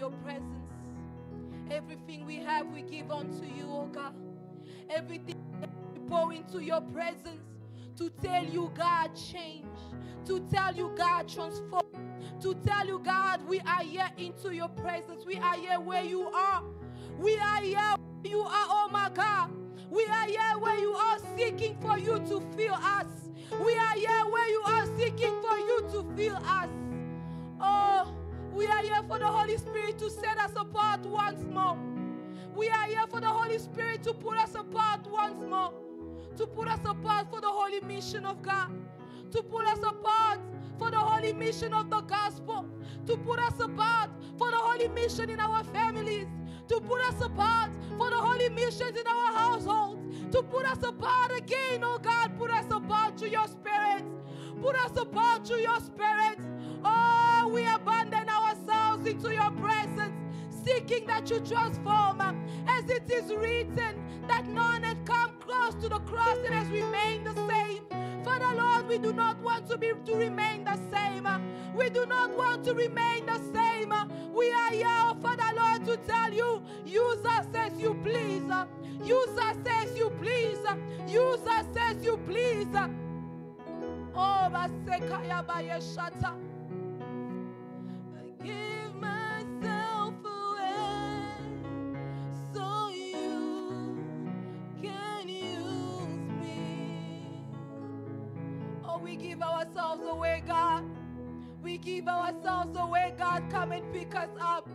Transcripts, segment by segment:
your presence. Everything we have, we give unto you, oh God. Everything we pour into your presence to tell you, God, change. To tell you, God, transform. To tell you, God, we are here into your presence. We are here where you are. We are here where you are, oh my God. We are here where you are, seeking for you to fill us. We are here where you are, seeking for you to fill us. Oh, we are here for the Holy Spirit to set us apart once more. We are here for the Holy Spirit to put us apart once more. To put us apart for the holy mission of God. To put us apart for the holy mission of the gospel. To put us apart for the holy mission in our families. To put us apart for the holy missions in our households. To put us apart again, oh God. Put us apart to your spirit. Put us apart to your spirit. Oh, we abandon ourselves into your presence, seeking that you transform, as it is written, that none had come close to the cross and has remained the same. Father Lord, we do not want to remain the same. We do not want to remain the same. We are here, oh Father Lord, to tell you, use us as you please. Use us as you please. Use us as you please. Oh, Basekaya Bayeshata. Give myself away so you can use me. Oh, we give ourselves away, God. We give ourselves away, God. Come and pick us up.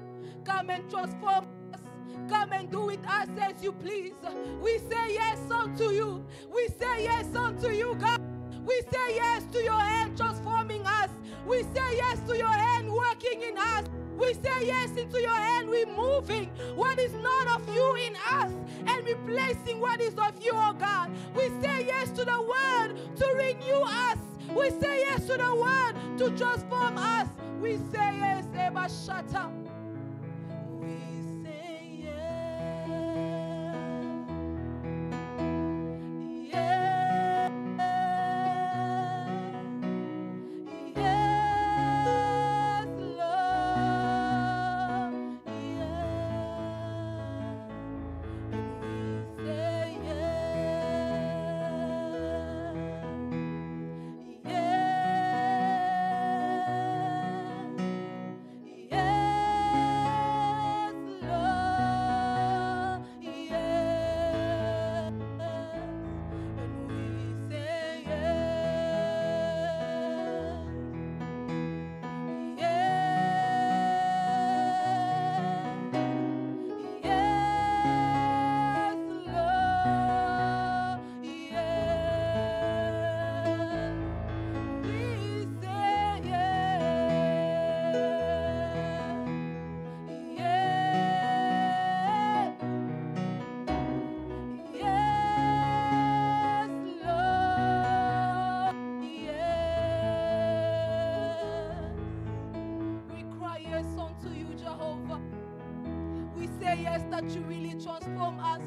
Come and transform us. Come and do with us as you please. We say yes unto you. We say yes unto you, God. We say yes to your hand transforming us. We say yes to your hand working in us. We say yes into your hand removing what is not of you in us and replacing what is of you, oh God. We say yes to the word to renew us. We say yes to the word to transform us. We say yes, Eba Shata. We say yes. Yes. Yes, Lord. Yes. We say yes. Yes. Yes, Lord. Yes. And we say yes. Yes. Yes, Lord. Yes. We say yes. Yes. Yes, Lord. Yes. We cry yes unto you, Jehovah. We say yes that you really transform us.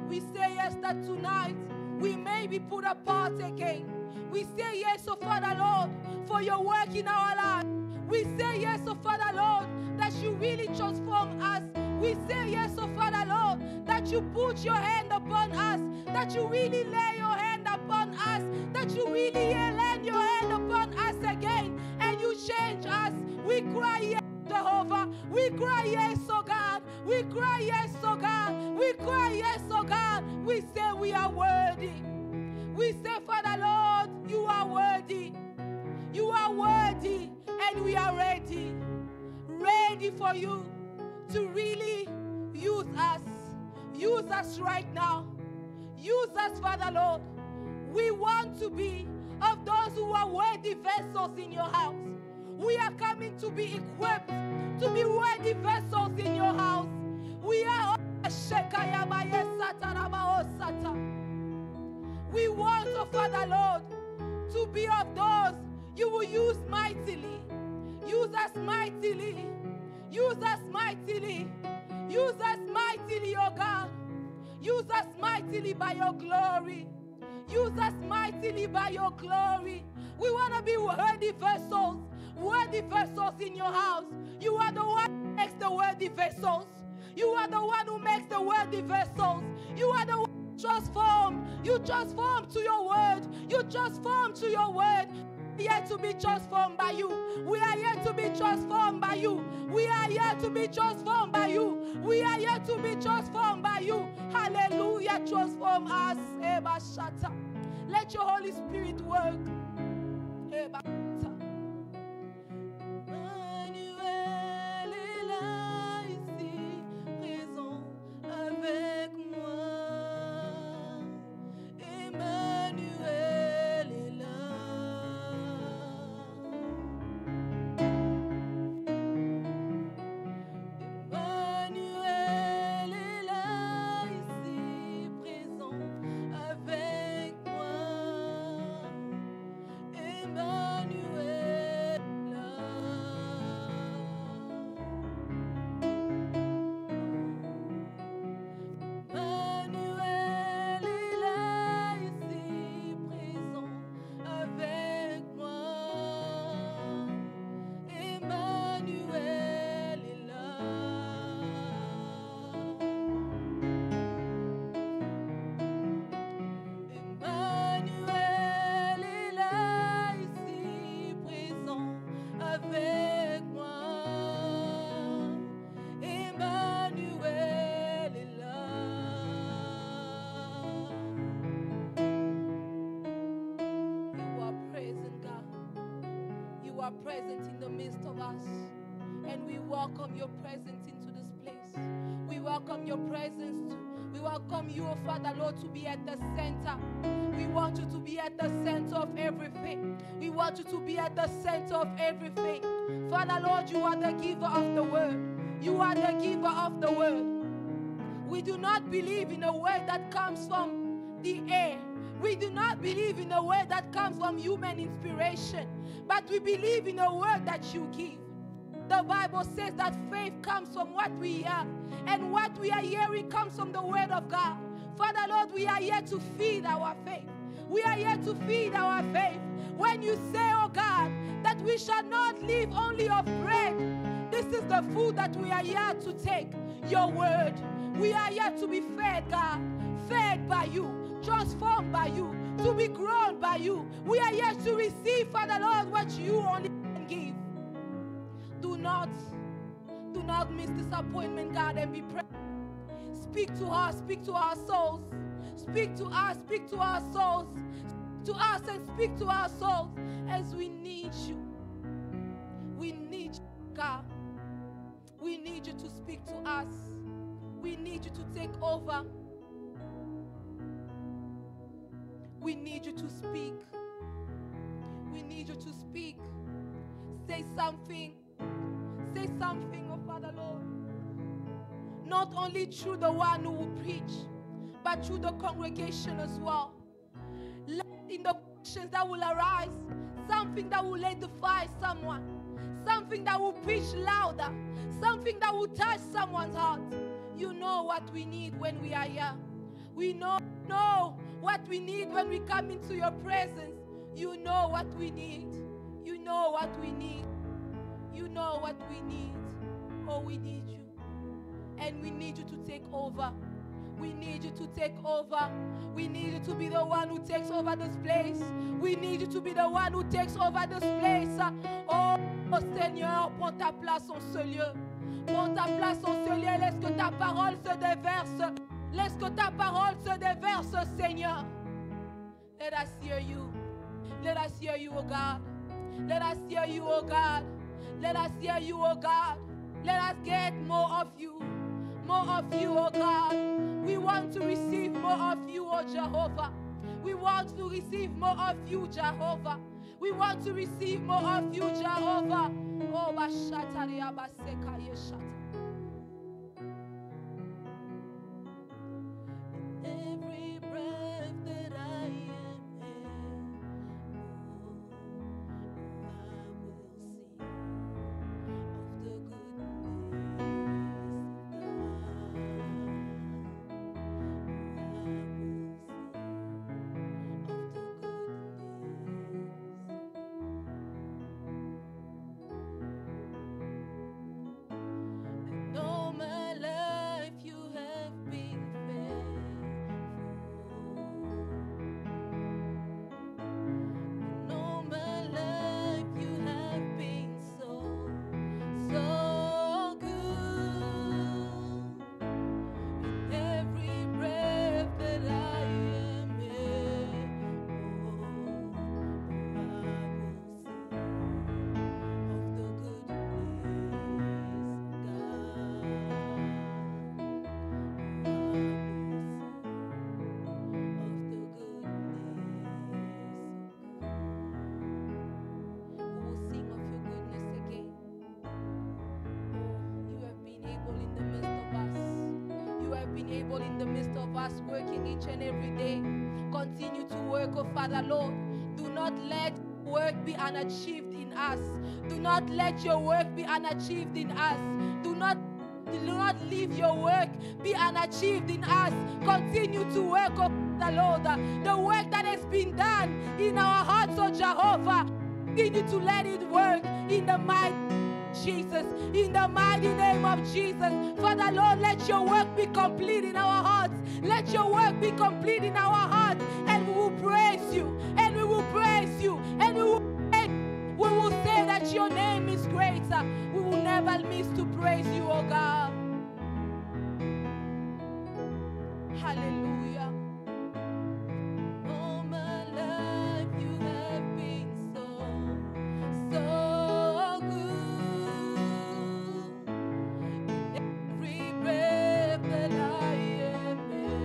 We say yes that tonight we may be put apart again. We say yes, oh Father Lord, for your work in our lives. We say yes, oh Father Lord, that you really transform us. We say yes, oh Father Lord, that you put your hand upon us, that you really lay your hand upon us, that you really lay your hand upon us again, and you change us. We cry yes, Jehovah. We cry yes, oh God. We cry yes, oh God. We cry yes, oh God. We say we are worthy. We say, Father Lord, you are worthy. You are worthy, and we are ready. Ready for you to really use us. Use us right now. Use us, Father Lord. We want to be of those who are worthy vessels in your house. We are coming to be equipped to be worthy vessels in your house. We are we want, oh Father Lord, to be of those you will use mightily. Use us mightily. Use us mightily. Use us mightily, oh God. Use us mightily by your glory. Use us mightily by your glory. We want to be worthy vessels in your house. You are the one who makes the worthy vessels. You are the one who makes the worthy vessels. You are the one who transform. You transform to your word. You transform to your word. We are here to be transformed by you. We are here to be transformed by you. We are here to be transformed by you. We are here to be transformed by you. Hallelujah. Transform us. Let your Holy Spirit work. Emmanuel est là ici, présent avec moi. Emmanuel est là. Emmanuel est là ici, présent avec moi. Emmanuel est là. Emmanuel est là ici, présent avec moi. Emmanuel est là. Emmanuel est là ici, présent avec moi. Emmanuel est là. You are present, God. You are present in the midst of us. And we welcome your presence into this place. We welcome your presence. We welcome you, oh Father Lord, to be at the center. We want you to be at the center of everything. We want you to be at the center of everything. Father Lord, you are the giver of the word. You are the giver of the word. We do not believe in a word that comes from the air. We do not believe in a word that comes from human inspiration. But we believe in a word that you give. The Bible says that faith comes from what we hear. And what we are hearing comes from the word of God. Father Lord, we are here to feed our faith. We are here to feed our faith. When you say, oh God, that we shall not live only of bread, this is the food that we are here to take, your word. We are here to be fed, God, fed by you, transformed by you, to be grown by you. We are here to receive, Father Lord, what you only can give. Do not miss this appointment, God, and be present. Speak to us, speak to our souls. Speak to us, speak to our souls. To us and speak to our souls as we need you. We need you, God. We need you to speak to us. We need you to take over. We need you to speak. We need you to speak. Say something. Say something, oh Father Lord. Not only through the one who will preach, but through the congregation as well. Let in the questions that will arise, something that will edify someone, something that will preach louder, something that will touch someone's heart. You know what we need when we are here. We know what we need when we come into your presence. You know what we need. You know what we need. You know what we need. Oh, we need you. And we need you to take over. We need you to take over. We need you to be the one who takes over this place. We need you to be the one who takes over this place. Oh, Seigneur, prends ta place en ce lieu. Prends ta place en ce lieu. Laisse que ta parole se déverse. Laisse que ta parole se déverse, Seigneur. Let us hear you. Let us hear you, oh God. Let us hear you, oh God. Let us hear you, oh God. Let us get more of you. More of you, oh God. We want to receive more of you, oh Jehovah. We want to receive more of you, Jehovah. We want to receive more of you, Jehovah. Oh, Bashataria Baseka Yeshata. Every breath that I am faithful in the midst of us, working each and every day. Continue to work, oh Father Lord. Do not let work be unachieved in us. Do not let your work be unachieved in us. Do not leave your work be unachieved in us. Continue to work, oh Father Lord. The work that has been done in our hearts, oh Jehovah. Continue to let it work in the mighty Jesus, in the mighty name of Jesus. Father Lord, let your work be complete in our hearts. Let your work be complete in our hearts, and we will praise you, and we will praise you, and we will say that your name is greater. We will never miss to praise you, oh God. Hallelujah. All my life you have been so good. Every breath that I am in,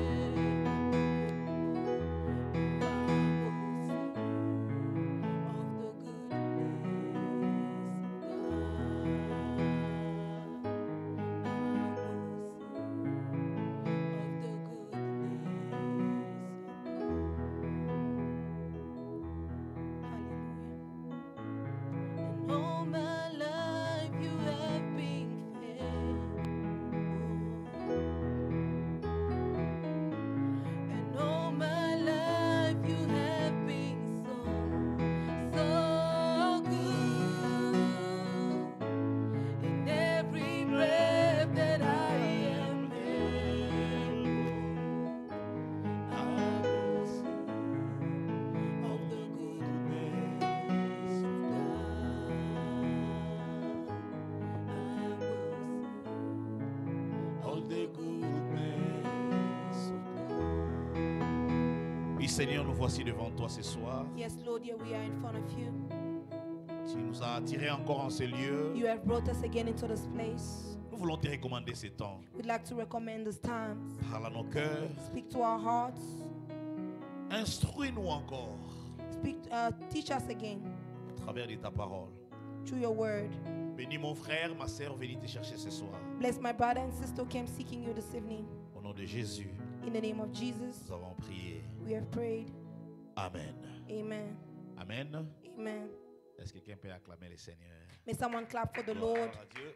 Seigneur, nous voici devant toi ce soir. Yes, Lord, here we are in front of you. Tu nous as attirés encore en ce lieu. You have brought us again into this place. Nous voulons te recommander ces temps. We'd like to recommend this time. Parle à nos cœurs. Speak to our hearts. Instruis-nous encore. Teach us again à travers de ta parole. through your word. Bénis mon frère, ma sœur, venez te chercher ce soir. Bless my brother and sister who came seeking you this evening. Au nom de Jésus, In the name of Jesus, nous avons prié. we have prayed. Amen. Amen. Amen. Amen. Est-ce que quelqu'un peut acclamer le Seigneur? May someone clap for the Gloire Lord. à Dieu.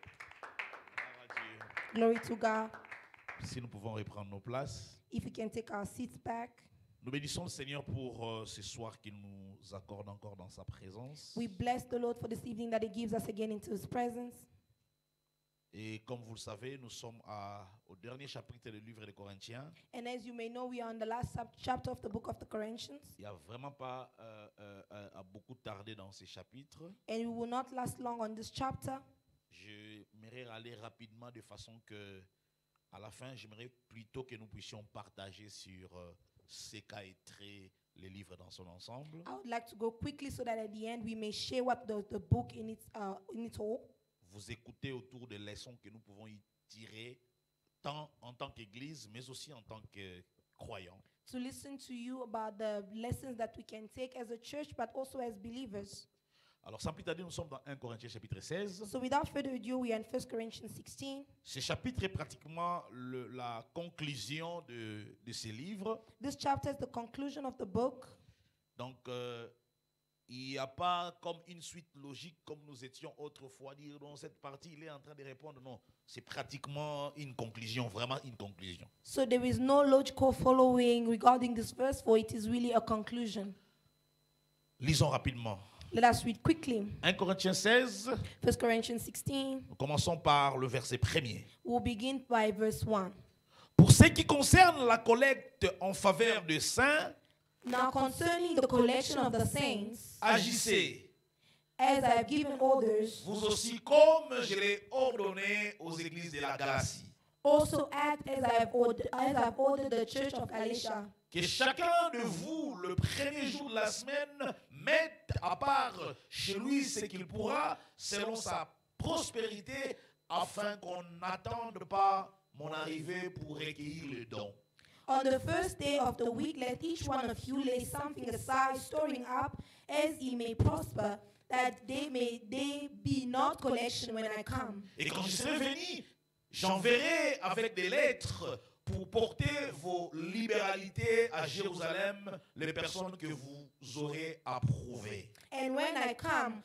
Gloire à Dieu. Glory to God. Si nous pouvons reprendre nos places. If we can take our seats back. Nous bénissons le Seigneur pour ce soir qu'il nous accorde encore dans sa présence. We bless the Lord for this evening that He gives us again into His presence. Et comme vous le savez, nous sommes au dernier chapitre du livre des Corinthiens. And as you may know, we are on the last chapter of the book of the Corinthians. Il n'y a vraiment pas à beaucoup tarder dans ces chapitres. And we will not last long on this chapter. J'aimerais aller rapidement de façon que, à la fin, j'aimerais plutôt que nous puissions partager sur ce qu'a été le livre dans son ensemble. I would like to go quickly so that at the end we may share what the book in its whole. Vous écoutez autour des leçons que nous pouvons y tirer, tant en tant qu'Église, mais aussi en tant que croyants. To listen to you about the lessons that we can take as a church, but also as believers. Alors, sans plus tarder, nous sommes dans 1 Corinthiens chapitre 16. So without further ado, we are in 1 Corinthians 16. Ce chapitre est pratiquement la conclusion de ce livre. This chapter is the conclusion of the book. Donc, il n'y a pas comme une suite logique comme nous étions autrefois dire dans cette partie il est en train de répondre. Non, c'est pratiquement une conclusion, vraiment une conclusion. So there is no logical following regarding this verse, for it is really a conclusion. Lisons rapidement. Let us read quickly. 1 Corinthiens 16. 1 Corinthians 16. Nous commençons par le verset premier. We'll begin by verse 1. Pour ce qui concerne la collecte en faveur des saints, Now concerning the collection of the saints, agissez, as I have given orders, vous aussi comme je l'ai ordonné aux églises de la Galatie. also act as I have ordered the church of Galatia. Que chacun de vous, le premier jour de la semaine, mette à part chez lui ce qu'il pourra, selon sa prospérité, afin qu'on n'attende pas mon arrivée pour recueillir le don. On the first day of the week, let each one of you lay something aside, storing up as he may prosper, that they be not collection when I come. Et quand je serai venu, j'enverrai avec des lettres pour porter vos libéralités à Jérusalem, les personnes que vous aurez approuvées. And when I come,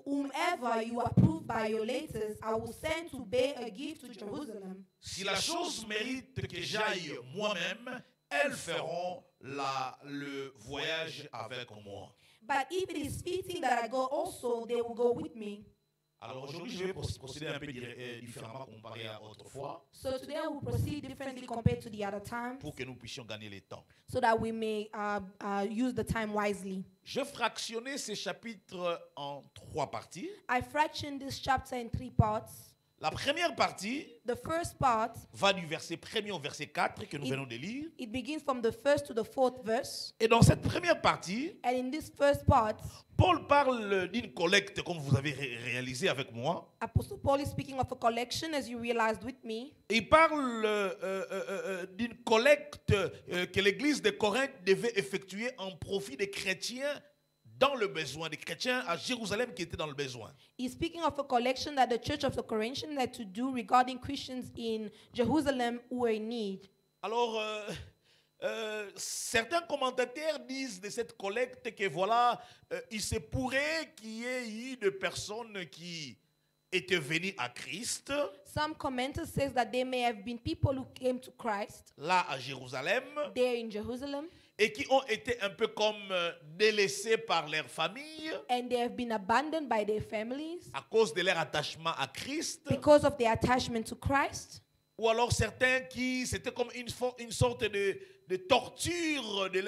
whomever you approve by your letters, I will send to bear a gift to Jerusalem. Si la chose mérite que j'aille moi-même, elles feront le voyage avec moi. But if it is fitting that I go also, they will go with me. Alors aujourd'hui, je vais procéder un peu différemment comparé à autrefois So today I will proceed differently compared to the other times, pour que nous puissions gagner le temps. so that we may use the time wisely. Je fractionnais ces chapitres en 3 parties. I fractioned this chapter in 3 parts. La première partie The first part, va du verset 1er au verset 4 que nous venons de lire. it begins from the first to the 4th verse. Et dans cette première partie, And in this first part, Paul parle d'une collecte, comme vous avez réalisé avec moi. Apostle Paul is speaking of a collection, as you realized with me. Il parle d'une collecte que l'église de Corinthe devait effectuer en profit des chrétiens dans le besoin, des chrétiens à Jérusalem qui étaient dans le besoin. He's speaking of a collection that the church of the Corinthians had to do regarding Christians in Jerusalem who were in need. Alors, certains commentateurs disent de cette collecte que voilà, il se pourrait qu'il y ait eu des personnes qui étaient venues à Christ, Some commenters says that there may have been people who came to Christ là à Jérusalem, there in Jerusalem, et qui ont été un peu comme délaissés par leur famille and they have been abandoned by their families à cause de leur attachement à Christ, because of their attachment to Christ. ou alors certains qui, c'était comme une sorte de torture de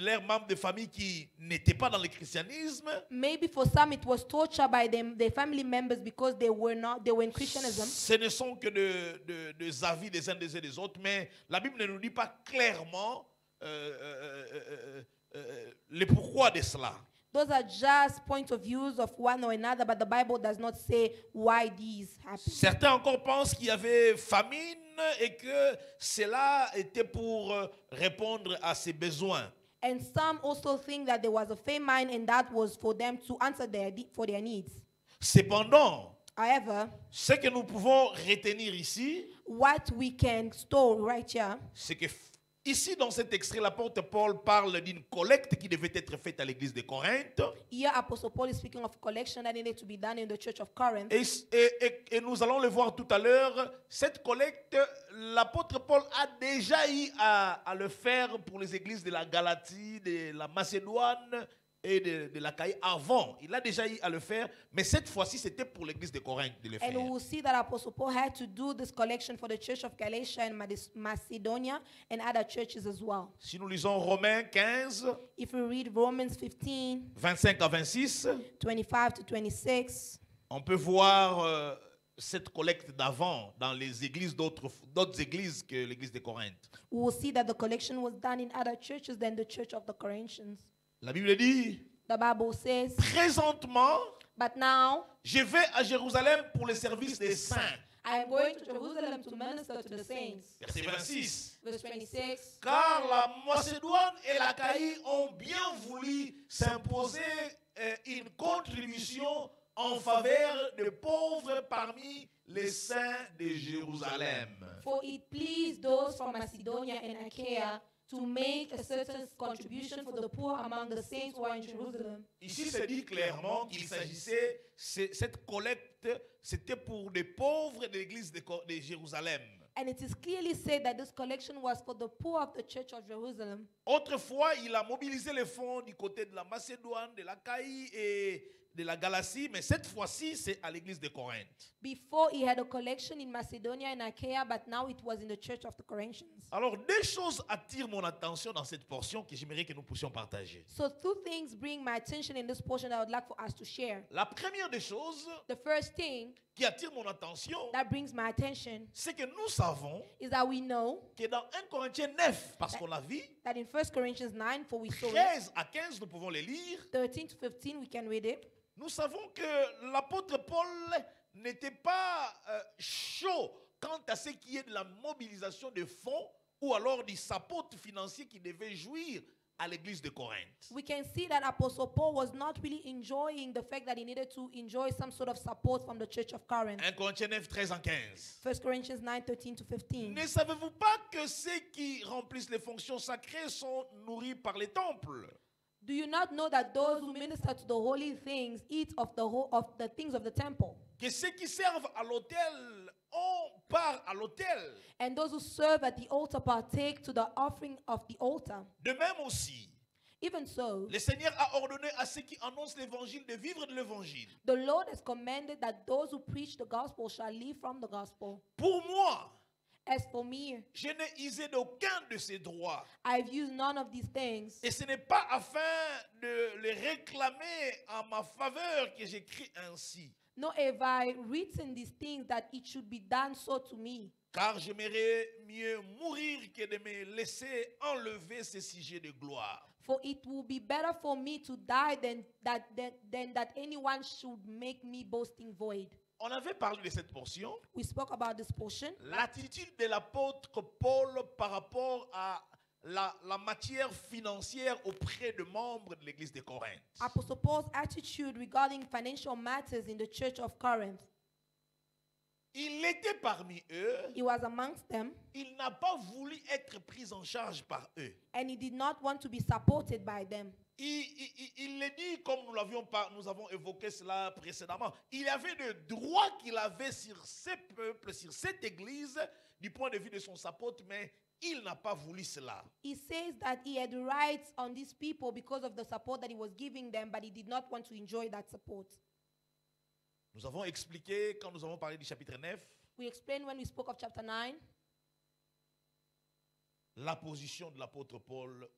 leurs membres de famille qui n'étaient pas dans le christianisme. Maybe for some it was torture by them, their family members, because they were in Christianism. Ce ne sont que des avis des uns et des autres, mais la Bible ne nous dit pas clairement le pourquoi de cela. Those are just points of views of one or another, but the Bible does not say why these happen. Certains encore pensent qu'il y avait famine et que cela était pour répondre à ses besoins. And some also think that there was a famine and that was for them to answer for their needs. Cependant, However, ce que nous pouvons retenir ici, what we can store right here c'est que ici, dans cet extrait, l'apôtre Paul parle d'une collecte qui devait être faite à l'église de Corinthe. Here, Apostle Paul is speaking of a collection that needed to be done in the church of Corinth. Et nous allons le voir tout à l'heure. Cette collecte, l'apôtre Paul a déjà eu à le faire pour les églises de la Galatie, de la Macédoine et de l'Achaïe avant. Il a déjà eu à le faire, mais cette fois-ci, c'était pour l'église de Corinthe de le faire. And we will see that Apostle Paul had to do this collection for the church of Galatia and Macedonia and other churches as well. Si nous lisons Romains 15, If we read Romans 15, 25 à 26, 25 to 26, on peut voir cette collecte d'avant dans les églises d'autres églises que l'église de Corinthe. we will see that the collection was done in other churches than the church of the Corinthians. La Bible dit, The Bible says, présentement, but now je vais à Jérusalem pour le service des saints. I am going to Jerusalem to minister to the saints. Verset 26. Verse 26. Car la Macédoine et l'Achaïe ont bien voulu s'imposer une contribution en faveur des pauvres parmi les saints de Jérusalem. For it pleased those from Macedonia and Achaia to make a certain contribution for the poor among the saints who are in Jerusalem. Ici, c'est dit clairement qu'il s'agissait, cette collecte, c'était pour les pauvres de l'église de Jérusalem. And it is clearly said that this collection was for the poor of the church of Jerusalem. Autrefois, il a mobilisé les fonds du côté de la Macédoine, de l'Achaïe et de la Galatie, mais cette fois-ci, c'est à l'église de Corinthe. Before he had a collection in Macedonia and Achaia, but now it was in the church of the Corinthians. Alors, deux choses attirent mon attention dans cette portion que j'aimerais que nous puissions partager. So two things bring my attention in this portion that I would like for us to share. La première des choses The first thing qui attire mon attention, that brings my attention c'est que nous savons is that we know que dans 1 Corinthiens 9, parce qu'on l'a vu, that in 1 Corinthians 9, for we saw it, 13 à 15, nous pouvons les lire, 13 to 15, we can read it. nous savons que l'apôtre Paul n'était pas chaud quant à ce qui est de la mobilisation de fonds ou alors du support financier qui devait jouir à l'église de Corinthe. we can see that Apostle Paul was not really enjoying the fact that he needed to enjoy some sort of support from the church of Corinth. 1 Corinthiens 9, 13 en 15. 1 Corinthians 9, 13 to 15. Ne savez-vous pas que ceux qui remplissent les fonctions sacrées sont nourris par les temples? Do you not know that those who minister to the holy things eat of the things of the temple? Que ceux qui servent à l'autel ont part à l'autel. And those who serve at the altar partake to the offering of the altar. De même aussi, Even so, le Seigneur a ordonné à ceux qui annoncent l'évangile de vivre de l'évangile. the Lord has commanded that those who preach the gospel shall live from the gospel. Pour moi, As for me, je n'ai usé d'aucun de ces droits. I've used none of these things. Et ce n'est pas afin de les réclamer en ma faveur que j'écris ainsi. Nor have I written these things that it should be done so to me. Car j'aimerais mieux mourir que de me laisser enlever ces sujets de gloire. For it will be better for me to die than that anyone should make me boasting void. On avait parlé de cette portion. We spoke about this portion. L'attitude de l'apôtre Paul par rapport à la matière financière auprès de membres de l'église de Corinthe. Apostle Paul's attitude regarding financial matters in the church of Corinth. Il était parmi eux. He was amongst them, Il n'a pas voulu être pris en charge par eux. and he did not want to be supported by them. Il le dit comme nous avons évoqué cela précédemment. Il y avait le droit qu'il avait sur ces peuples, sur cette église, du point de vue de son apôtre, mais il n'a pas voulu cela. He says that he had rights on these people because of the support that he was giving them, but he did not want to enjoy that support. Nous avons expliqué quand nous avons parlé du chapitre 9, We explained when we spoke of chapter 9, la position de l'apôtre Paul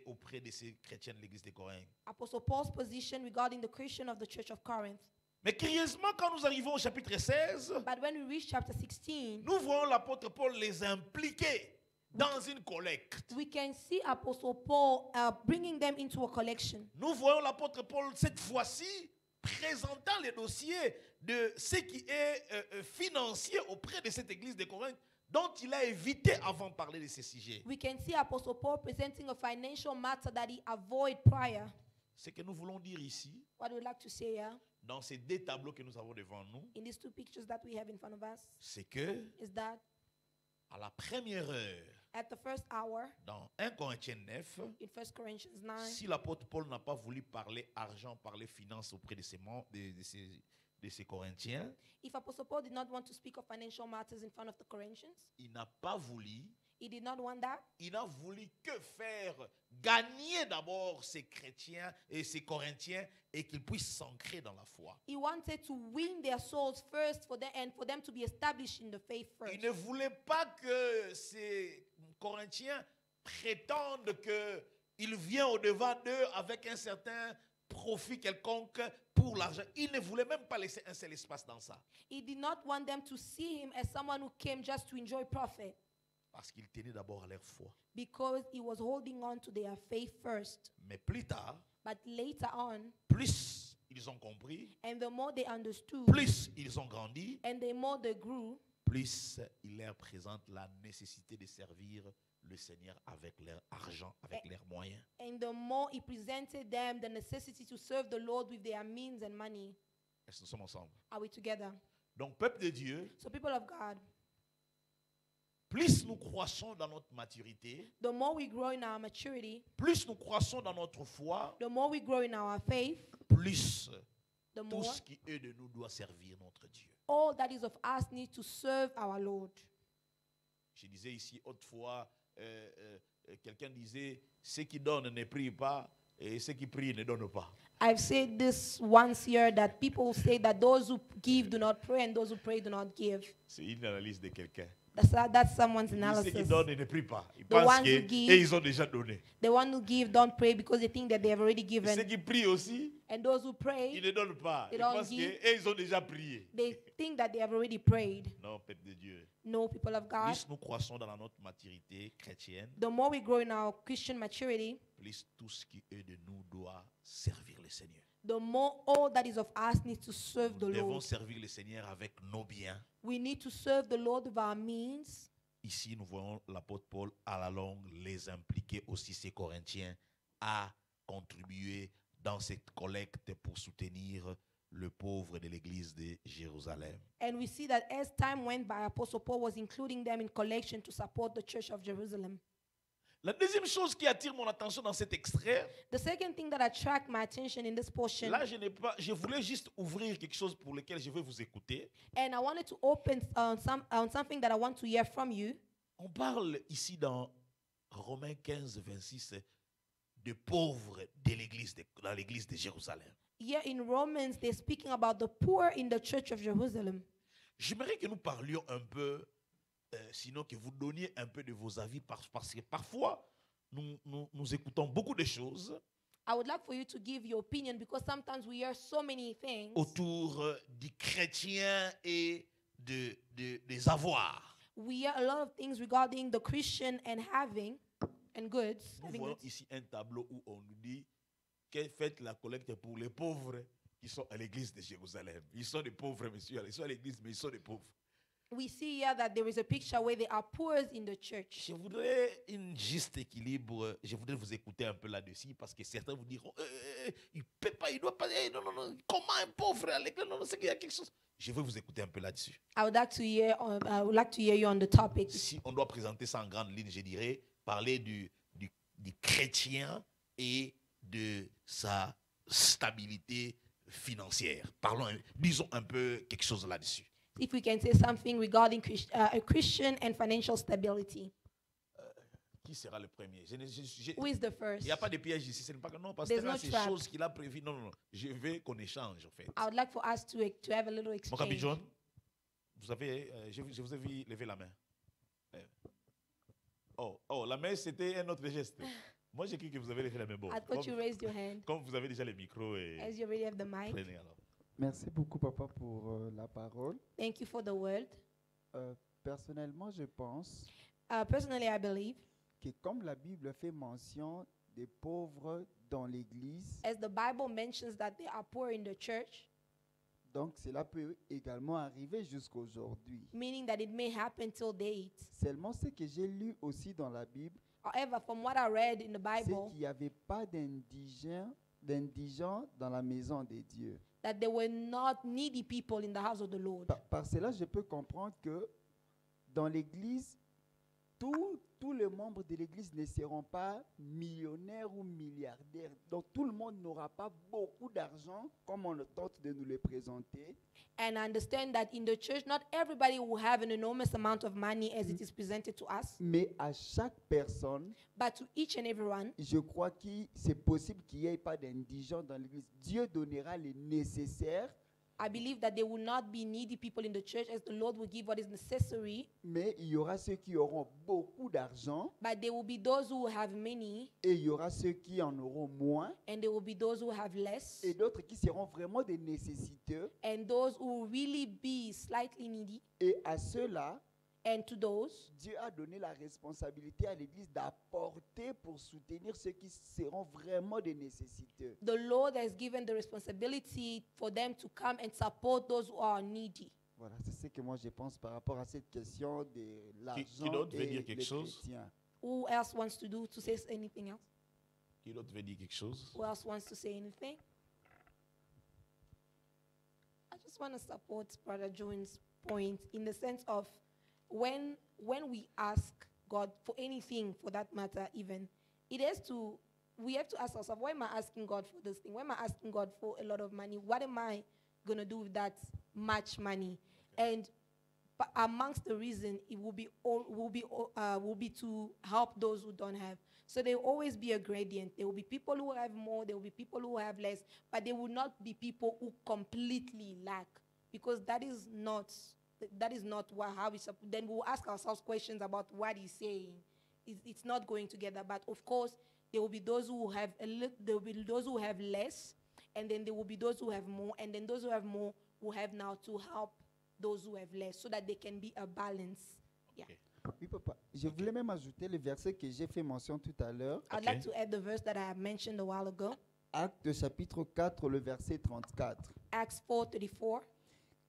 auprès de ces chrétiens de l'église de Corinthe. Apostle Paul's position regarding the Christian of the church of Corinth. Mais curieusement, quand nous arrivons au chapitre 16, But when we reach chapter 16, nous voyons l'apôtre Paul les impliquer dans une collecte. we can see Apostle Paul bringing them into a collection. Nous voyons l'apôtre Paul cette fois-ci présentant les dossiers de ce qui est financier auprès de cette église de Corinthe, dont il a évité avant de parler de ces sujets. We can see Apostle Paul presenting a financial matter that he avoided prior. Ce que nous voulons dire ici, What we'd like to say here, dans ces deux tableaux que nous avons devant nous, in these two pictures that we have in front of us, c'est que is that à la première heure, at the first hour, dans 1 Corinthiens 9, in 1 Corinthians 9, si l'apôtre Paul n'a pas voulu parler argent, parler finance auprès de ces Corinthiens, if Apostle Paul did not want to speak of financial matters in front of the Corinthians, il n'a pas voulu, he did not want that. il n'a voulu que faire gagner d'abord ces chrétiens et ces Corinthiens et qu'ils puissent s'ancrer dans la foi. He wanted to win their souls first for them and for them to be established in the faith first. Il ne voulait pas que ces Corinthiens prétendent qu'il vient au-devant d'eux avec un certain profit quelconque pour l'argent. Il ne voulait même pas laisser un seul espace dans ça. He did not want them to see him as someone who came just to enjoy profit, Parce qu'il tenait d'abord à leur foi. because he was holding on to their faith first. Mais plus tard, But later on, plus ils ont compris, and the more they understood, plus ils ont grandi, and the more they grew, plus il leur présente la nécessité de servir le Seigneur avec leur argent, avec leurs moyens. and the more he presented them the necessity to serve the Lord with their means and money. Est-ce que nous sommes ensemble? Are we together? Donc, peuple de Dieu, So people of God, plus nous croissons dans notre maturité, the more we grow in our maturity, plus nous croissons dans notre foi, the more we grow in our faith, plus the tout more ce qui est de nous doit servir notre Dieu. all that is of us needs to serve our Lord. Je disais ici autrefois, quelqu'un disait, ceux qui donnent ne prient pas et ceux qui prient ne donnent pas. I've said this once here that people say that those who give do not pray and those who pray do not give. C'est une analyse de quelqu'un. That's someone's Ceux qui analysis. donnent et ne prient pas. Ils The pensent ones who give- qu'ils ont déjà donné. The one who give don't pray because they think that they have already Ceux given. qui prient aussi, And those who ils pray, ne donnent pas. They Ils don't pensent give. qu'ils ont déjà prié. they think that they have already prayed. Non, peuple de Dieu. No, people of God. Plus nous croissons dans notre maturité chrétienne, The more we grow in our Christian maturity, plus tout ce qui est de nous doit servir le Seigneur. the more all that is of us needs to serve the Nous devons Lord. servir le Seigneur avec nos biens. We need to serve the Lord with our means. Ici, nous voyons l'apôtre Paul à la longue les impliquer aussi, ces Corinthiens, a contribué dans cette collecte pour soutenir le pauvre de l'église de Jérusalem. And we see that as time went by, Apostle Paul was including them in collection to support the church of Jerusalem. La deuxième chose qui attire mon attention dans cet extrait, The second thing that attracted my attention in this portion, là je voulais juste ouvrir quelque chose pour lequel je vais vous écouter. and I wanted to open on something that I want to hear from you. On parle ici dans Romains 15, 26 de pauvres de l'église dans l'église de Jérusalem. Here in Romans, they're speaking about the poor in the church of Jerusalem. J'aimerais que nous parlions un peu, sinon que vous donniez un peu de vos avis, parce que parfois nous écoutons beaucoup de choses I would like for you to give your opinion because sometimes we hear so many things. autour du chrétien et des avoirs. We hear a lot of things regarding the Christian and having and goods. Nous having voyons goods. ici un tableau où on nous dit que faites la collecte pour les pauvres qui sont à l'église de Jérusalem. Ils sont des pauvres, monsieur. Ils sont à l'église, mais ils sont des pauvres. We see here that there is a picture where there are poor in the church. Je voudrais un juste équilibre. Je voudrais vous écouter un peu là-dessus parce que certains vous diront il ne peut pas, il ne doit pas. Non. Comment un pauvre à l'église? Non, c'est qu'il y a quelque chose. Je veux vous écouter un peu là-dessus. I would like to hear you on the topic. Si on doit présenter ça en grande ligne, je dirais parler du chrétien et de sa stabilité financière. Disons un peu quelque chose là-dessus. If we can say something regarding a Christian and financial stability. Qui sera le premier? Who is the Il first? n'y a pas de piège ici. Ce n'est pas que non, parce There's que là, no c'est trap. choses qu'il a prévues. Non. Je veux qu'on échange, en fait. I would like for us to have a little Mon exchange. capi John, vous avez, je vous ai vu lever la main. La main, c'était un autre geste. Moi, j'ai cru que vous avez levé la main. Bon, I thought you raised your hand comme vous avez déjà le micro, as you already have the mic. prenez alors. Merci beaucoup, papa, pour la parole. Thank you for the word. Personnellement, je pense Personally, I believe, que comme la Bible fait mention des pauvres dans l'Église, as the Bible mentions that there are poor in the church, donc cela peut également arriver jusqu'à aujourd'hui. meaning that it may happen till date. Seulement ce que j'ai lu aussi dans la Bible, However, from what I read in the c'est Bible, qu'il n'y avait pas d'indigents dans la maison de Dieu. that there were not needy people in the house of the Lord. Par cela, je peux comprendre que dans l'Église, tous les membres de l'Église ne seront pas millionnaires ou milliardaires. Donc tout le monde n'aura pas beaucoup d'argent comme on tente de nous le présenter. And I understand that in the church, not everybody will have an enormous amount of money as it is presented to us, Mais à chaque personne, but to each and everyone, je crois que c'est possible qu'il n'y ait pas d'indigents dans l'Église. Dieu donnera le nécessaire, I believe that there will not be needy people in the church as the Lord will give what is necessary, mais il y aura ceux qui auront beaucoup d'argent but there will be those who have many et il y aura ceux qui en auront moins and there will be those who have less et d'autres qui seront vraiment des nécessiteux. and those who will really be slightly needy. Et à ceux-là, And to those, Dieu a donné la responsabilité à l'Église d'apporter pour soutenir ceux qui seront vraiment des nécessiteux. the Lord has given the responsibility for them to come and support those who are needy. Voilà, c'est ce que moi je pense par rapport à cette question de l'argent d'autre veut et dire quelque les chose? chrétiens. Who else wants to say anything else? Qui d'autre veut dire quelque chose? Who else wants to say anything? I just want to support Brother Jones' point in the sense of when we ask God for anything, for that matter, even we have to ask ourselves, why am I asking God for this thing? Why am I asking God for a lot of money? What am I gonna do with that much money? And amongst the reason, it will be to help those who don't have. So there will always be a gradient. There will be people who have more. There will be people who have less. But there will not be people who completely lack, because that is not how we. Then we'll ask ourselves questions about what he's saying. It's not going together. But of course, there will be those who have there will be those who have less, and then there will be those who have more, and then those who have more will have now to help those who have less, so that there can be a balance. Yeah. Okay. Oui, papa. Je voulais même ajouter le verset que j'ai fait mention tout à l'heure. I'd like to add the verse that I have mentioned a while ago, Actes chapitre 4, le verset 34. Acts 4:34.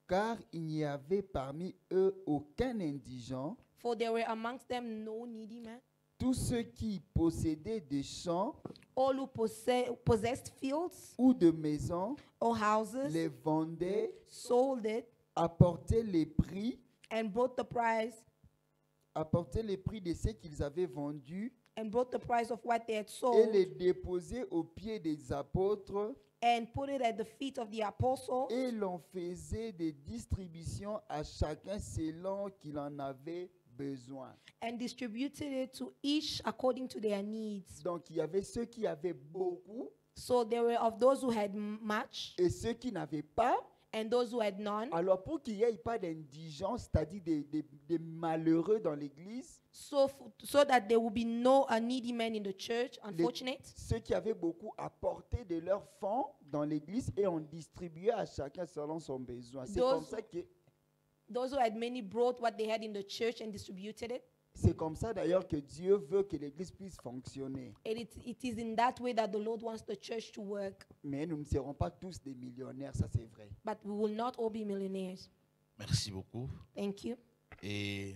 Car il n'y avait parmi eux aucun indigent, For there were amongst them no needy man, tous ceux qui possédaient des champs all who possessed fields ou de maisons or houses, les vendaient, sold it, apportaient les prix and brought the price de ce qu'ils avaient vendu and brought the price of what they had et sold les déposaient aux pieds des apôtres and put it at the feet of the apostles, et l'on faisait des distributions à chacun selon qu'il en avait besoin. and distributed it to each according to their needs. Donc il y avait ceux qui avaient beaucoup So there were of those who had much et ceux qui n'avaient pas. and those who had none. Alors pour qu'il n'y ait pas d'indigence, c'est-à-dire des malheureux dans l'église, So that there will be no needy men in the church, unfortunate. ceux qui avaient beaucoup apporté de leurs fonds dans l'église et ont distribué à chacun selon son besoin. C'est Those- comme ça que Those who had many brought what they had in the church and distributed it. c'est comme ça d'ailleurs que Dieu veut que l'église puisse fonctionner. And it is in that way that the Lord wants the church to work. Mais nous ne serons pas tous des millionnaires, ça c'est vrai. But we will not all be millionaires. Merci beaucoup. Thank you. Et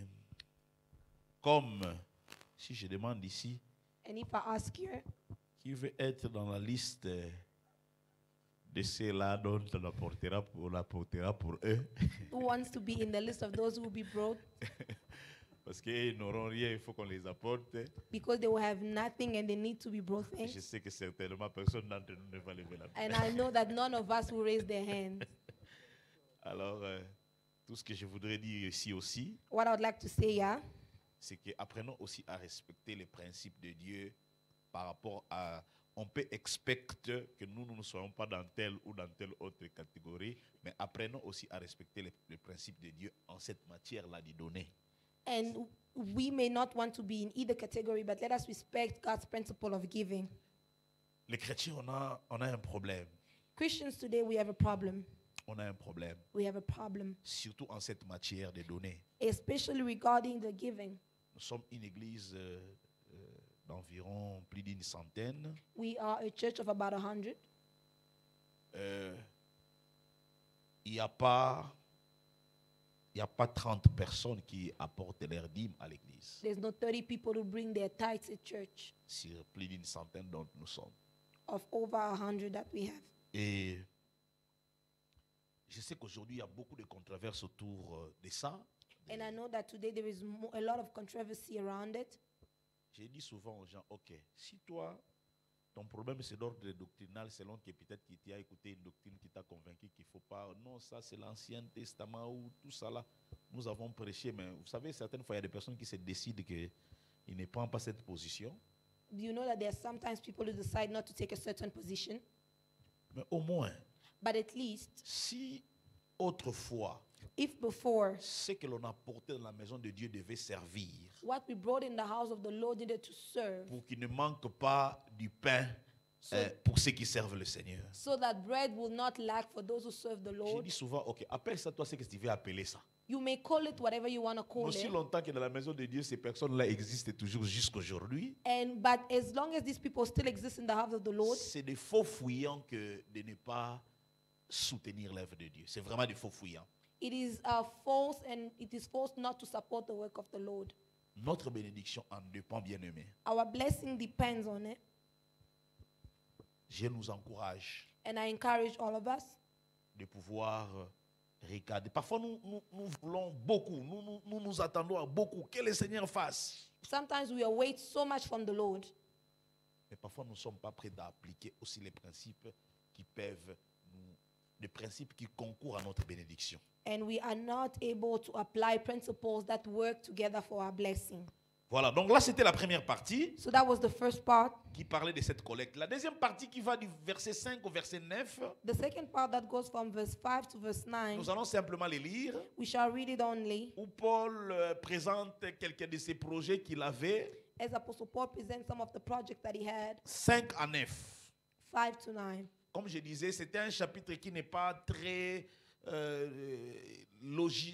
comme si je demande ici, And if I ask you, qui veut être dans la liste de ceux-là dont on apportera pour eux, who wants to be in the list of those who will be brought parce qu'ils n'auront rien, il faut qu'on les apporte. because they will have nothing and they need to be brought Et things? je sais que certainement personne d'entre nous ne va lever la main. And I know that none of us will raise their hands. Alors, tout ce que je voudrais dire ici aussi, What I would like to say, yeah, c'est qu'apprenons aussi à respecter les principes de Dieu par rapport à... On peut expecter que nous ne soyons pas dans telle ou dans telle autre catégorie, mais apprenons aussi à respecter les principes de Dieu en cette matière-là de donner. and we may not want to be in either category, but let us respect God's principle of giving. Les chrétiens, on a un problème. Christians today, we have a problem. On a un problème, We have a problem, surtout en cette matière de donner. especially regarding the giving. Nous sommes une église d'environ plus d'une centaine. We are a church of about 100. Il n'y a pas 30 personnes qui apportent leur dîme à l'église. There's no 30 people who bring their tithes at church Sur plus d'une centaine dont nous sommes. of over 100 that we have. Et je sais qu'aujourd'hui, il y a beaucoup de controverses autour de ça. And I know that today there is a lot of controversy around it. J'ai dit souvent aux gens, ok, si toi, ton problème c'est d'ordre doctrinal, selon que peut-être que tu as écouté une doctrine qui t'a convaincu qu'il ne faut pas, non, ça c'est l'Ancien Testament ou tout ça là, nous avons prêché, mais vous savez, certaines fois, il y a des personnes qui se décident qu'ils ne prennent pas cette position. Do you know that there are sometimes people who decide not to take a certain position? Mais au moins, But at least, si autrefois, if before ce que l'on apportait dans la maison de Dieu devait servir what we brought in the house of the Lord needed to serve, pour qu'il ne manque pas du pain So- pour ceux qui servent le Seigneur. so that bread will not lack for those who serve the J'ai Lord. dit souvent, ok, appelle ça toi ce que tu veux appeler ça. You may call it whatever you want to call Aussi it. longtemps que dans la maison de Dieu, ces personnes-là existent toujours jusqu'aujourd'hui, But as long as these people still exist in the house of the Lord, c'est des faux fouillants que de ne pas soutenir l'œuvre de Dieu. C'est vraiment des faux fouillants. it is false, and it is false not to support the work of the Lord. Notre bénédiction en dépend, bien-aimés. Our blessing depends on it, Je nous encourage and I encourage all of us. de pouvoir regarder. Parfois, nous voulons beaucoup. Nous nous attendons à beaucoup. Que le Seigneur fasse. Sometimes we await so much from the Lord, Mais parfois, nous ne sommes pas prêts d'appliquer aussi les principes qui peuvent les principes qui concourent à notre bénédiction. and we are not able to apply principles that work together for our blessing. Voilà, donc là, c'était la première partie So that was the first part. qui parlait de cette collecte. La deuxième partie qui va du verset 5 au verset 9, The second part that goes from verse 5 to verse 9, nous allons simplement les lire, we shall read it only où Paul présente quelques de ses projets qu'il avait, as Apostle Paul presents some of the projects that he had, 5 à 9. 5 to 9. Comme je disais, c'était un chapitre qui n'est pas très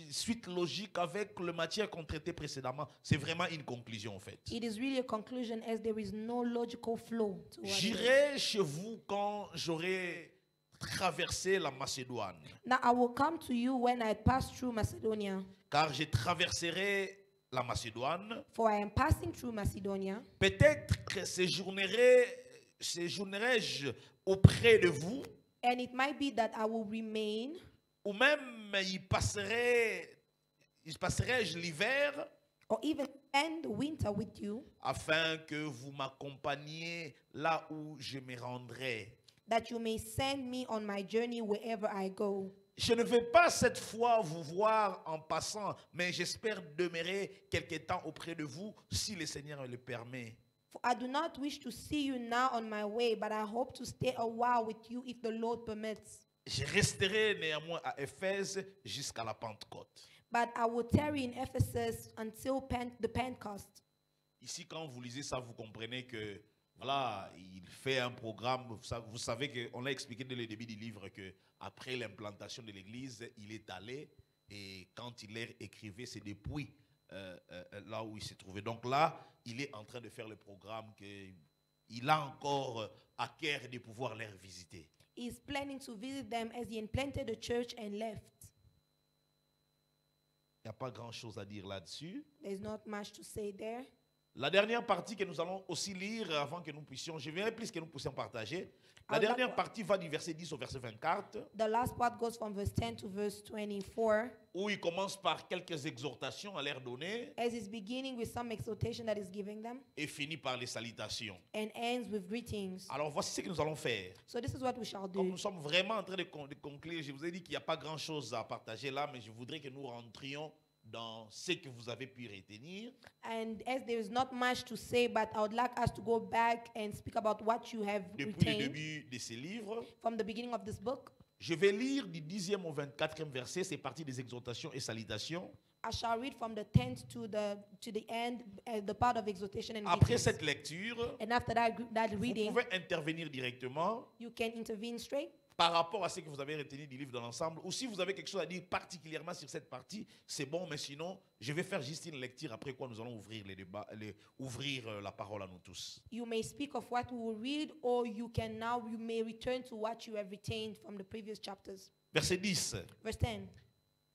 suite logique avec le matière qu'on traitait précédemment. C'est vraiment une conclusion en fait. It is really a conclusion as there is no logical flow to what it is. J'irai chez vous quand j'aurai traversé la Macédoine, Now I will come to you when I pass through Macedonia, car je traverserai la Macédoine, for I am passing through Macedonia. peut-être que séjournerai-je auprès de vous, And it might be that I will remain, ou même passerai-je l'hiver or even spend the winter with you, afin que vous m'accompagniez là où je me rendrai. that you may send me on my journey wherever I go. Je ne vais pas cette fois vous voir en passant, mais j'espère demeurer quelque temps auprès de vous si le Seigneur le permet. For I do not wish to see you now on my way, but I hope to stay a while with you if the Lord permits. Je resterai néanmoins à Éphèse jusqu'à la Pentecôte. But I will tarry in Ephesus until the Pentecost. Ici, quand vous lisez ça, vous comprenez que voilà, il fait un programme. Vous savez qu'on a expliqué dès le début du livre que après l'implantation de l'Église, il est allé et quand il écrivait, c'est depuis là où il s'est trouvé. Donc là, il est en train de faire le programme qu'il a encore à cœur de pouvoir les visiter. He is planning to visit them as he implanted the church and left. Il n'y a pas grand-chose à dire là-dessus. There's not much to say there. La dernière partie que nous allons aussi lire avant que nous puissions, je verrai plus que nous puissions partager. La Alors, dernière d'accord. partie va du verset 10 au verset 24, The last part goes from verse 10 to verse 24, où il commence par quelques exhortations à leur donner as he's beginning with some exhortation that is giving them et finit par les salutations. and ends with greetings. Alors voici ce que nous allons faire. So this is what we shall Comme do. nous sommes vraiment en train de conclure, je vous ai dit qu'il n'y a pas grand-chose à partager là, mais je voudrais que nous rentrions dans ce que vous avez pu retenir. And as there is not much to say, but I would like us to go back and speak about what you have Depuis le retained début de ce livre, from the beginning of this book. je vais lire du 10e au 24e verset, c'est parti des exhortations et salutations. I shall read from the 10th to the end, the part of exhortation and Après greetings. cette lecture, And after that vous reading, pouvez intervenir directement you can intervene straight. par rapport à ce que vous avez retenu du livre dans l'ensemble. Ou si vous avez quelque chose à dire particulièrement sur cette partie, c'est bon, mais sinon, je vais faire juste une lecture, après quoi nous allons ouvrir les débats, ouvrir la parole à nous tous. You may speak of what we will read, or you may return to what you have retained from the previous chapters. Verset 10. Verse 10.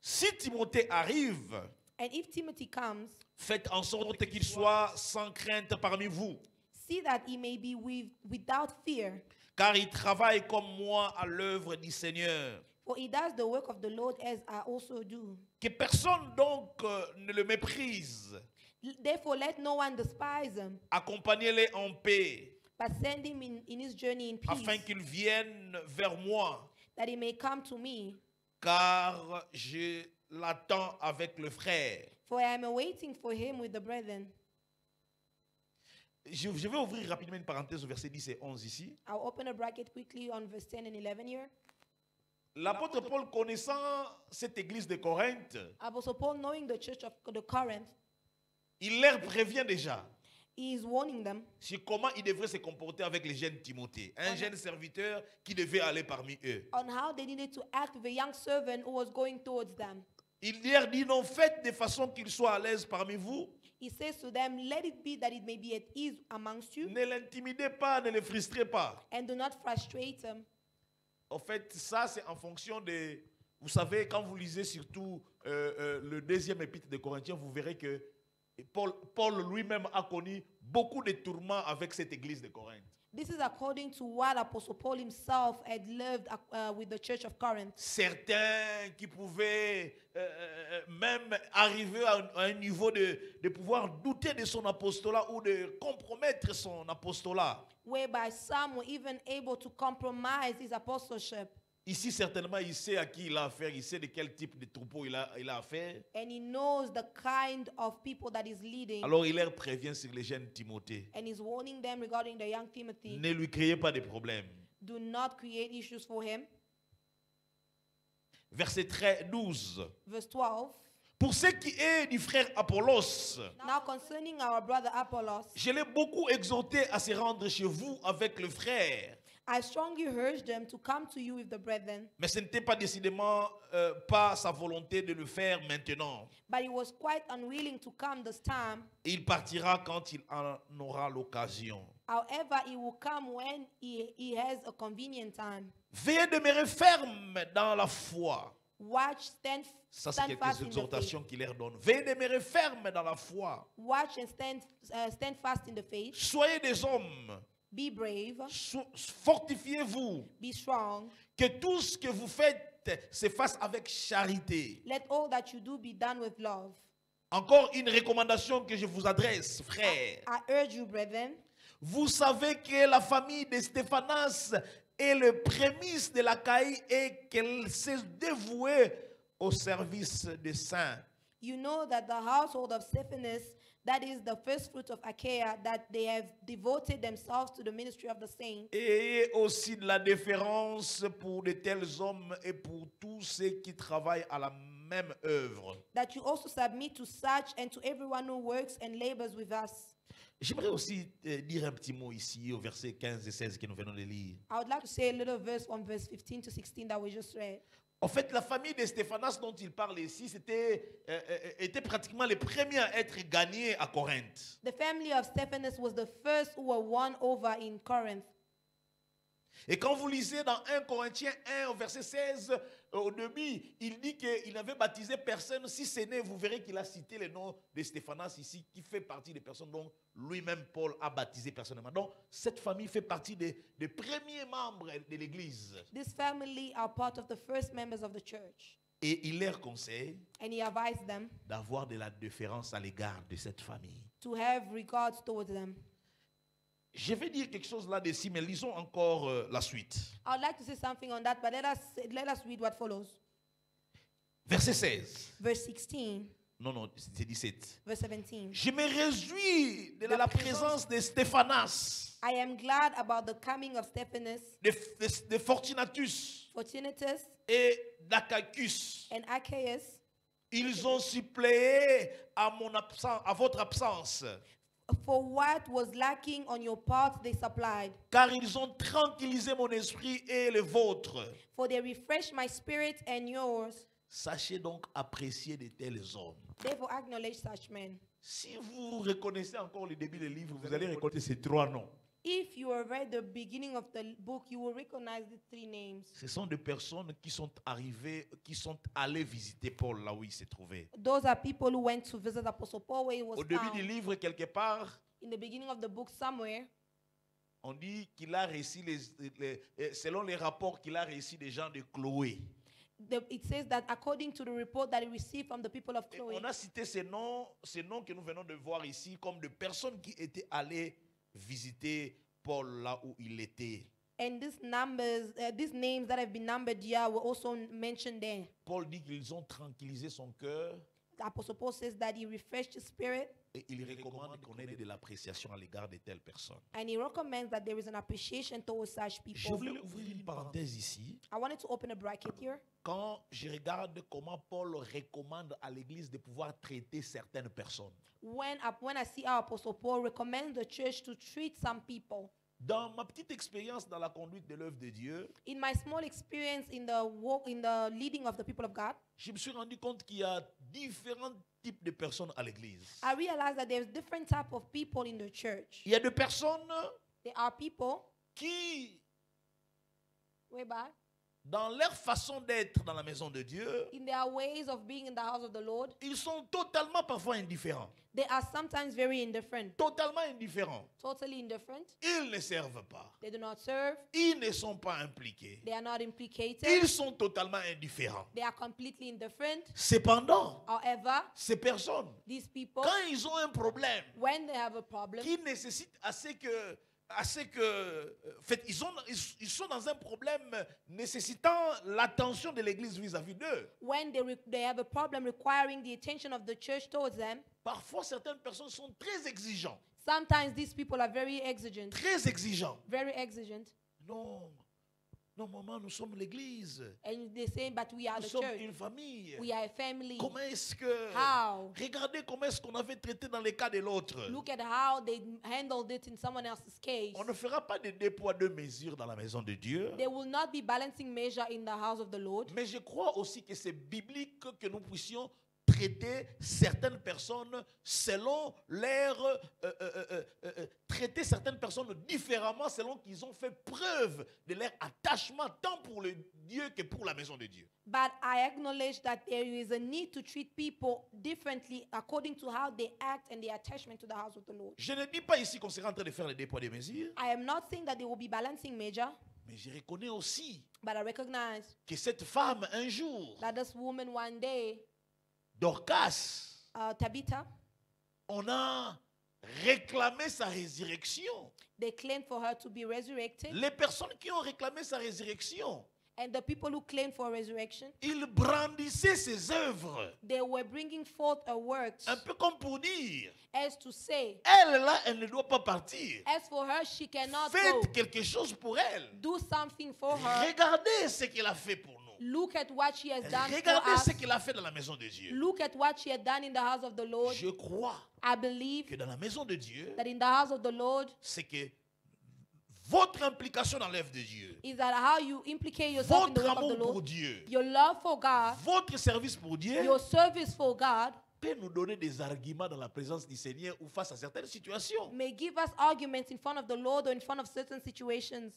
Si Timothée arrive, And if Timothy comes, faites en sorte qu'il soit sans crainte parmi vous, see that he may be without fear, car il travaille comme moi à l'œuvre du Seigneur. for he does the work of the Lord as I also do. Que personne donc ne le méprise. Therefore, let no one despise him, Accompagnez-les en paix, but send him in his journey in peace, afin qu'il vienne vers moi, that he may come to me. car je l'attends avec le frère. For I am awaiting for him with the brethren. Je vais ouvrir rapidement une parenthèse au verset 10 et 11 ici. I'll open a bracket quickly on verse 10 and 11 here. L'apôtre Paul, connaissant cette église de Corinthe, Apostle Paul, knowing the church of the Corinth, il leur prévient déjà he is warning them sur comment ils devraient se comporter avec les jeunes Timothée, un jeune serviteur qui devait aller parmi eux. on how they needed to act with a young servant who was going towards them. Il leur dit non, faites de façon qu'il soit à l'aise parmi vous. He says to them, let it be that it may be at ease amongst you, Ne l'intimidez pas, ne le frustrez pas. and do not frustrate him. En fait, ça c'est en fonction de... Vous savez, quand vous lisez surtout le deuxième épître de Corinthiens, vous verrez que Paul lui-même a connu beaucoup de tourments avec cette église de Corinthe. This is according to what Apostle Paul himself had lived with the church of Corinth. Certains qui pouvaient même arriver à un niveau de pouvoir douter de son apostolat ou de compromettre son apostolat. Whereby some were even able to compromise his apostleship. Ici, certainement, il sait à qui il a affaire, il sait de quel type de troupeau il a affaire. And he knows the kind of people that he's leading. Alors, il leur prévient sur les jeunes Timothée. And he's warning them regarding the young Timothy. Ne lui créez pas de problèmes. Do not create issues for him. Verset 12. Verse 12. Pour ce qui est du frère Apollos, Now concerning our brother Apollos, je l'ai beaucoup exhorté à se rendre chez vous avec le frère. I strongly urge them to come to you with the brethren. Mais ce n'était pas décidément pas sa volonté de le faire maintenant. But he was quite unwilling to come this time. Il partira quand il en aura l'occasion. However, he will come when he has a convenient time. Veuillez demeurer ferme dans la foi, Watch, Ça, c'est stand quelques fast in the faith. exhortations qu'il leur donne. Veuillez demeurer ferme dans la foi. Watch and stand fast in the faith. Soyez des hommes. Be brave. Fortifiez-vous. Be strong. Que tout ce que vous faites se fasse avec charité. Let all that you do be done with love. Encore une recommandation que je vous adresse, frères. I urge you, brethren. Vous savez que la famille de Stéphanas est le prémisse de l'Achaïe et qu'elle s'est dévouée au service des saints. You know that the household of Stephanus, that is the first fruit of Achaia, that they have devoted themselves to the ministry of the saints. Et ayez aussi de la déférence pour de tels hommes et pour tous ceux qui travaillent à la même œuvre. That you also submit to such and to everyone who works and labors with us. J'aimerais aussi dire un petit mot ici au verset 15 et 16 que nous venons de lire. I would like to say a little verse on verse 15 to 16 that we just read. En fait, la famille de Stéphanas dont il parle ici, était pratiquement les premiers à être gagnés à Corinthe. The family of Stephanus was the first who were won over in Corinth. Et quand vous lisez dans 1 Corinthiens 1 au verset 16, au début, il dit qu'il n'avait baptisé personne. Si ce n'est, vous verrez qu'il a cité le nom de Stéphanas ici, qui fait partie des personnes dont lui-même Paul a baptisé personnellement. Donc, cette famille fait partie des premiers membres de l'Église. This family are part of the first members of the church. Et il leur conseille And he advised them d'avoir de la déférence à l'égard de cette famille. to have regards towards them. Je vais dire quelque chose là-dessus, mais lisons encore la suite. I would like to say something on that, but let us read what follows. Verset 16. Verse 16, Non, c'est 17. verse 17. Je me réjouis de la présence de Stéphanas, I am glad about the coming of Stephanus, de Fortunatus Fortunatus, et d'Achaicus. and Achaeus. Ils ont suppléé à votre absence, For what was lacking on your part, they supplied. car ils ont tranquillisé mon esprit et le vôtre. For they refreshed my spirit and yours. Sachez donc apprécier de tels hommes. Therefore acknowledge such men. Si vous reconnaissez encore le début du livre, vous allez reconnaître ces trois noms. If you read the beginning of the book, you will recognize the three names. Ce sont des personnes qui sont arrivées, qui sont allées visiter Paul là où il se trouvait. Those are people who went to visit Apostle Paul where he was Au début du found. livre, quelque part, In the beginning of the book somewhere, on dit qu'il a reçu, selon les rapports qu'il a reçus des gens de Chloé. it says that according to the report that he received from the people of Et Chloe, on a cité ces noms que nous venons de voir ici comme de personnes qui étaient allées visiter Paul là où il était. and these names that have been numbered here were also mentioned there. Paul dit qu'ils ont tranquillisé son cœur The Apostle Paul says that he refreshed his spirit, et il recommande qu'on ait de l'appréciation à l'égard de telles personnes. and he recommends that there is an appreciation towards such Je people. voulais ouvrir une parenthèse ici. I wanted to open a bracket here. Quand je regarde comment Paul recommande à l'Église de pouvoir traiter certaines personnes. When I see our Apostle Paul recommend the church to treat some people, Dans ma petite expérience dans la conduite de l'œuvre de Dieu, in my small experience in the walk, in the leading of the people of God, je me suis rendu compte qu'il y a différents types de personnes à l'Église. I realized that there's different type of people in the church. Il y a des personnes There are people, qui, whereby, dans leur façon d'être dans la maison de Dieu, in their ways of being in the house of the Lord, ils sont totalement parfois indifférents. they are sometimes very indifferent, Totalement indifférents. totally indifferent. Ils ne servent pas. They do not serve. Ils ne sont pas impliqués. They are not implicated. Ils sont totalement indifférents. They are completely indifferent. Cependant, However, ces personnes, these people, quand ils ont un problème when they have a problem, qui nécessite en fait, ils sont dans un problème nécessitant l'attention de l'Église vis-à-vis d'eux. when they have a problem requiring the attention of the church towards them, Parfois, certaines personnes sont très exigeantes. sometimes these people are very exigent. Très exigeantes. Very exigent. Non, maman, nous sommes l'Église. And they say, but we are Nous the sommes church. une famille. We are a family. Comment est-ce que... How? Regardez comment est-ce qu'on avait traité dans le cas de l'autre. Look at how they handled it in someone else's case. On ne fera pas de deux poids, deux mesures dans la maison de Dieu. There will not be balancing measure in the house of the Lord. Mais je crois aussi que c'est biblique que nous puissions traiter certaines personnes selon leur... traiter certaines personnes différemment selon qu'ils ont fait preuve de leur attachement tant pour le Dieu que pour la maison de Dieu. But I acknowledge that there is a need to treat people differently according to how they act and their attachment to the house of the Lord. Je ne dis pas ici qu'on sera en train de faire les deux poids des mesures, I am not saying that they will be balancing measure, mais je reconnais aussi but I recognize que cette femme, un jour, that this woman one day, Dorcas, Tabitha, on a réclamé sa résurrection. they claimed for her to be resurrected. Les personnes qui ont réclamé sa résurrection, And the people who claimed for resurrection, ils brandissaient ses œuvres, they were bringing forth a works un peu comme pour dire, as to say, elle là, elle ne doit pas partir. as for her, she cannot go. Faites quelque chose pour elle. Do something for her. Regardez ce qu'elle a fait pour nous. Look at what she has done for Regardez us. ce qu'elle a fait dans la maison de Dieu. Look at what she had done in the house of the Lord. Je crois I believe que dans la maison de Dieu, that in the house of the Lord c'est que votre implication dans l'œuvre de Dieu, is that how you implicate yourself in the votre work of the amour pour Lord, Dieu, your love for God, votre service pour Dieu your service for God peut nous donner des arguments dans la présence du Seigneur ou face à certaines situations. may give us arguments in front of the Lord or in front of certain situations.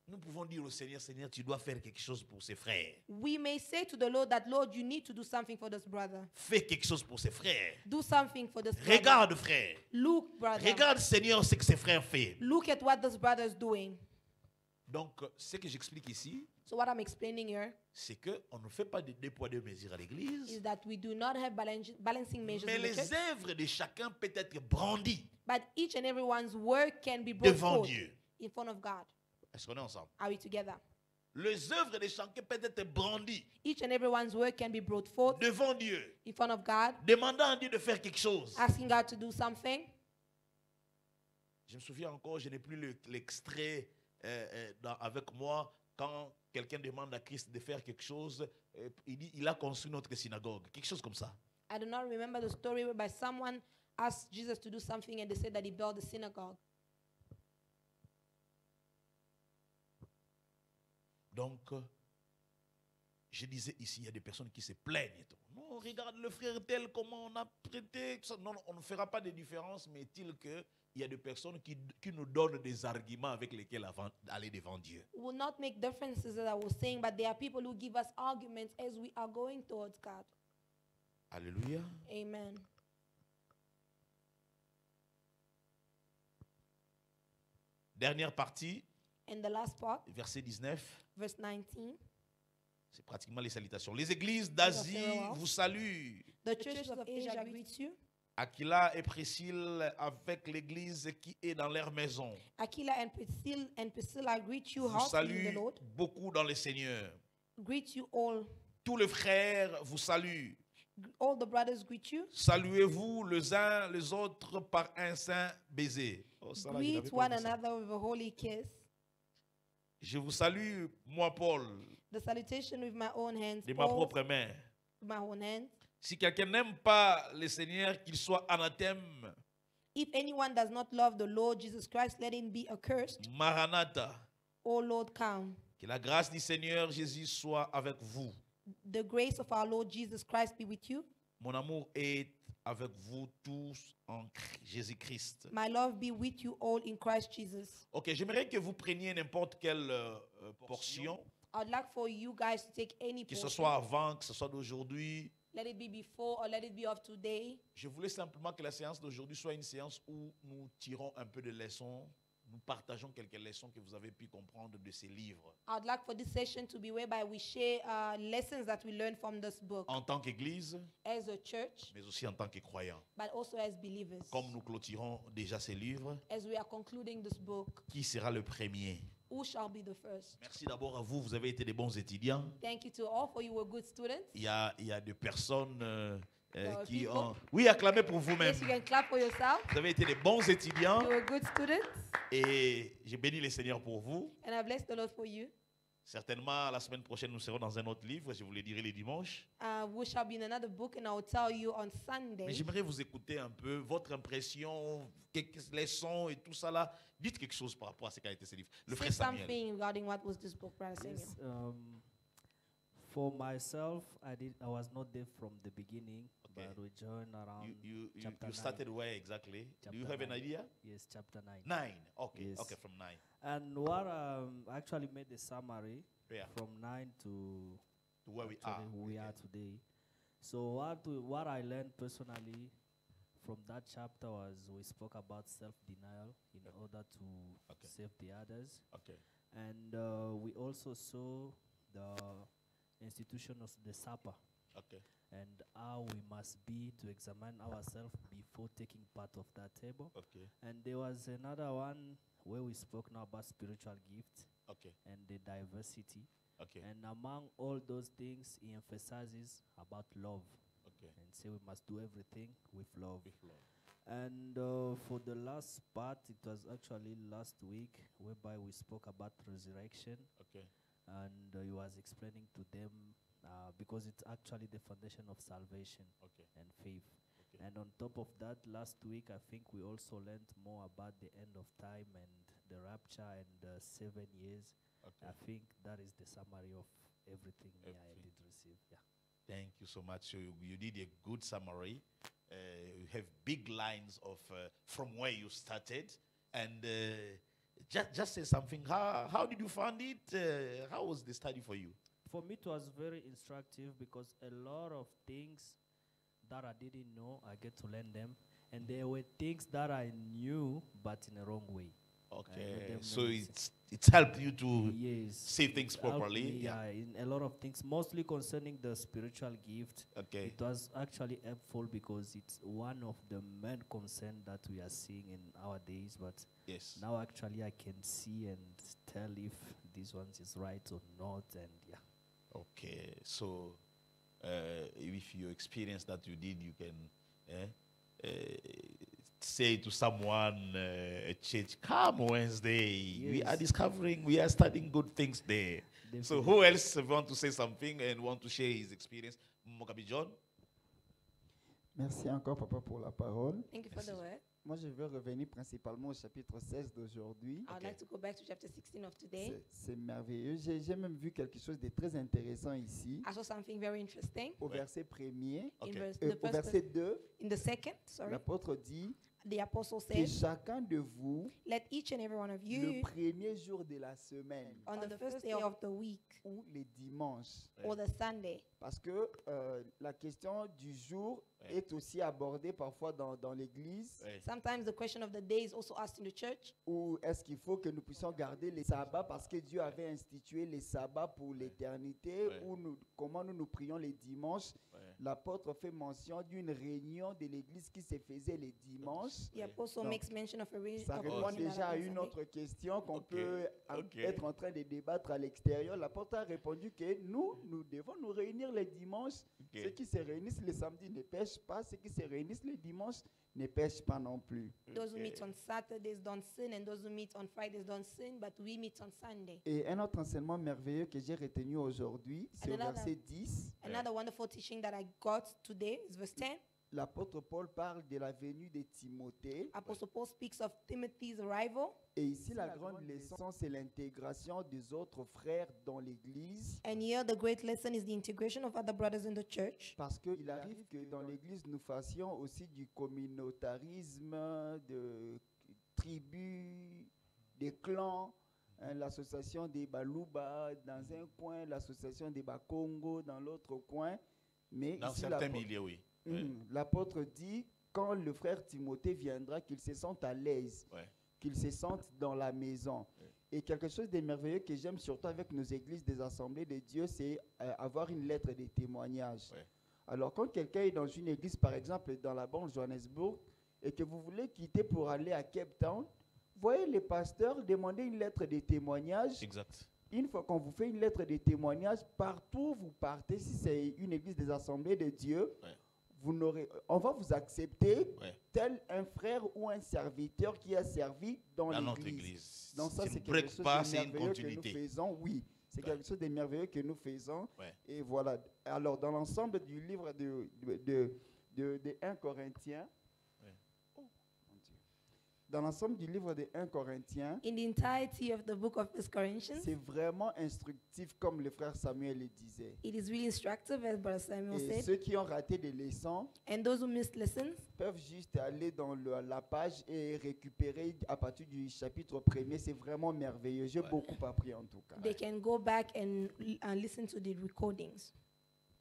Nous pouvons dire au Seigneur, Seigneur, tu dois faire quelque chose pour ses frères. We may say to the Lord that, Lord, you need to do something for this brother. Fais quelque chose pour ses frères. Do something for this brother. Regarde, frère. Look, brother. Regarde, Seigneur, ce que ses frères font. Look at what this brother is doing. Donc, ce que j'explique ici, So what I'm explaining here c'est qu'on ne fait pas de deux poids deux mesures à is l'église, that we do not have balancing measures mais in the les church, œuvres de chacun peuvent être brandies but each and everyone's work can be brought devant forth Dieu. in front of God. Est-ce qu'on est ensemble? Are we together? Les œuvres de chacun peuvent être brandies Each and everyone's work can be brought forth devant Dieu, in front of God, demandant à Dieu de faire quelque chose. asking God to do something. Je me souviens encore, je n'ai plus l'extrait avec moi, quand quelqu'un demande à Christ de faire quelque chose, il dit, il a construit notre synagogue, quelque chose comme ça. I do not remember the story whereby someone asked Jesus to do something and they said that he built a synagogue. Donc, je disais ici, il y a des personnes qui se plaignent. Non, regarde le frère tel, comment on a prêté. Tout ça. Non, on ne fera pas de différence, mais est-il qu'il y a des personnes qui nous donnent des arguments avec lesquels aller devant Dieu. We will not make differences, as I was saying, but there are people who give us arguments as we are going towards God. Alléluia. Amen. Dernière partie, And the last part, verset 19. verse 19. C'est pratiquement les salutations. Les églises d'Asie farewell. vous saluent. The churches of Asia greet you. Aquila et Priscille avec l'église qui est dans leur maison. Aquila and Priscilla greet you Vous heartily in the saluent Lord. beaucoup dans le Seigneur. Greet you all. Tous les frères vous saluent. All the brothers greet you. Saluez-vous les uns les autres par un saint baiser. Oh, ça, là, je n'avais Greet pas one vu ça. another with a holy kiss. Je vous salue, moi Paul, The salutation with my own hands. de ma Paul, propre main. with my own hands. Si quelqu'un n'aime pas le Seigneur, qu'il soit anathème. If anyone does not love the Lord Jesus Christ, let him be accursed. Maranatha. O Lord, come. Que la grâce du Seigneur Jésus soit avec vous. The grace of our Lord Jesus Christ be with you. Mon amour est avec vous tous en Jésus-Christ. My love be with you all in Christ Jesus. Ok, j'aimerais que vous preniez n'importe quelle portion, I'd like for you guys to take any que ce portion. soit avant, que ce soit d'aujourd'hui. Let it be before or let it be of today. Je voulais simplement que la séance d'aujourd'hui soit une séance où nous tirons un peu de leçons, nous partageons quelques leçons que vous avez pu comprendre de ces livres. I'd like for this session to be whereby we share lessons that we learn from this book En tant qu'Église, as a church, mais aussi en tant que croyants. but also as believers. Comme nous clôturons déjà ces livres, As we are concluding this book, qui sera le premier? who shall be the first? Merci d'abord à vous, vous avez été des bons étudiants. Thank you to all for you were good students. Il y a des personnes qui people. ont... Oui, acclamez pour vous-même. Yes, you can clap for yourself. Vous avez été des bons étudiants You were good students, et j'ai béni le Seigneur pour vous. and I bless the Lord for you. Certainement, la semaine prochaine, nous serons dans un autre livre. Je vous le dirai les dimanches. We shall be in another book, and I will tell you on Sunday. Mais j'aimerais vous écouter un peu, votre impression, quelques leçons et tout ça là. Dites quelque chose par rapport à ce qu'a été ce livre. Le Say frère Samuel. something regarding what was this book, Brother Samuel. Yes, For myself, I was not there from the beginning, Okay. but we joined around chapter You 9. started where exactly? Do you Chapter have an 9. idea? Yes, chapter 9. 9. Okay. Yes. Okay, from 9. And what actually made the summary Yeah. from 9 to To where we are. actually who we Okay. are today. So what I learned personally from that chapter was we spoke about self-denial in order to Okay. save the others. Okay. And we also saw the institution of the supper Okay. and how we must be to examine ourselves before taking part of that table. Okay. And there was another one where we spoke now about spiritual gifts Okay. and the diversity. Okay. And among all those things, he emphasizes about love Okay. and say we must do everything with love. With love. And for the last part, it was actually last week, whereby we spoke about resurrection, Okay. and he was explaining to them because it's actually the foundation of salvation Okay. and faith. Okay. And on top of that, last week I think we also learned more about the end of time and the rapture and the 7 years. Okay. I think that is the summary of everything I Everything. did receive. Yeah. Thank you so much. You did a good summary. You have big lines of from where you started, and just say something. How did you find it? How was the study for you? For me, it was very instructive because a lot of things that I didn't know, I get to learn them. And there were things that I knew, but in a wrong way. Okay, them so know it's helped you to Yes. say things it helped properly. me, yeah, in a lot of things, mostly concerning the spiritual gift. Okay. It was actually helpful because it's one of the main concerns that we are seeing in our days. But Yes. now actually I can see and tell if this one is right or not. And yeah. Okay, so if you experience that you did, you can say to someone at church, come Wednesday. We are Yes. discovering, we are studying good things there. So who else want to say something and want to share his experience? Mokabi John? Merci encore, Papa, pour la parole. Thank you for the word. Moi, je veux revenir principalement au chapitre 16 d'aujourd'hui. I would like to go back to chapter 16 of today. C'est merveilleux. J'ai même vu quelque chose de très intéressant ici. I saw something very interesting. Au Ouais. verset premier, Okay. The au first verset 2, in the second, sorry, l'apôtre dit the apostle que says, chacun de vous, let each and every one of le you, premier jour de la semaine on the first day of the week ou les dimanches, or the Sunday, parce que la question du jour Ouais. est aussi abordée parfois dans l'église, Ouais. sometimes the question of the day is also asked in the church. ou est-ce qu'il faut que nous puissions garder les sabbats parce que Dieu avait institué les sabbats pour l'éternité, Ouais. ou comment nous prions les dimanches. Ouais. L'apôtre fait mention d'une réunion de l'église qui se faisait les dimanches. The apostle Donc, makes mention of a reason. Ça of répond one that déjà à happens une Sunday. autre question qu'on Ok, peut ok. être en train de débattre à l'extérieur. L'apôtre a répondu que nous devons nous réunir les dimanches. Ok. Ceux qui se réunissent le samedi ne pêchent pas. Ceux qui se réunissent les dimanches ne pêchent pas non plus. Those who Okay. meet on Saturdays don't sin, and those who meet on Fridays don't sin, but we meet on Sunday. Et un autre enseignement merveilleux que j'ai retenu aujourd'hui, c'est au Another- verset 10. Another wonderful teaching that I got today is verse 10. L'apôtre Paul parle de la venue de Timothée. Apostle Paul speaks of Timothy's arrival, Et ici, la grande leçon, c'est l'intégration des autres frères dans l'église. and here the great lesson is the integration of other brothers in the church. Parce qu'il arrive que dans l'église, nous fassions aussi du communautarisme, de tribus, des clans. Hein, l'association des Baluba dans un coin, l'association des Bakongo dans l'autre coin. Mais Dans ici, certains milieux, oui. Ouais. l'apôtre dit, quand le frère Timothée viendra, qu'il se sente à l'aise, Ouais. qu'il se sente dans la maison. Ouais. Et quelque chose de merveilleux que j'aime surtout avec nos églises des assemblées de Dieu, c'est avoir une lettre de témoignage. Ouais. Alors quand quelqu'un est dans une église, par exemple dans la banque Johannesburg, et que vous voulez quitter pour aller à Cape Town, voyez les pasteurs demander une lettre de témoignage. Exact. Une fois qu'on vous fait une lettre de témoignage, partout où vous partez, si c'est une église des assemblées de Dieu, Ouais. on va vous accepter Ouais. tel un frère ou un serviteur qui a servi dans Dans notre l'église. église. Donc ça, Ça c'est ne quelque break chose pas, de c'est une merveilleux que nous continuité. faisons. Oui, c'est Ouais. quelque chose de merveilleux que nous faisons. Ouais. Et voilà. Alors, dans l'ensemble du livre de 1 Corinthiens, Ouais. oh, mon Dieu. Dans l'ensemble du livre de 1 Corinthiens, in the entirety of the book of 1 Corinthians, c'est vraiment instructif comme le frère Samuel le disait. it is really instructive, as Brother Samuel Et said. ceux qui ont raté des leçons And those who missed lessons peuvent juste aller dans la page et récupérer à partir du chapitre 1er. C'est vraiment merveilleux. J'ai beaucoup appris en tout cas. they can go back and listen to the recordings.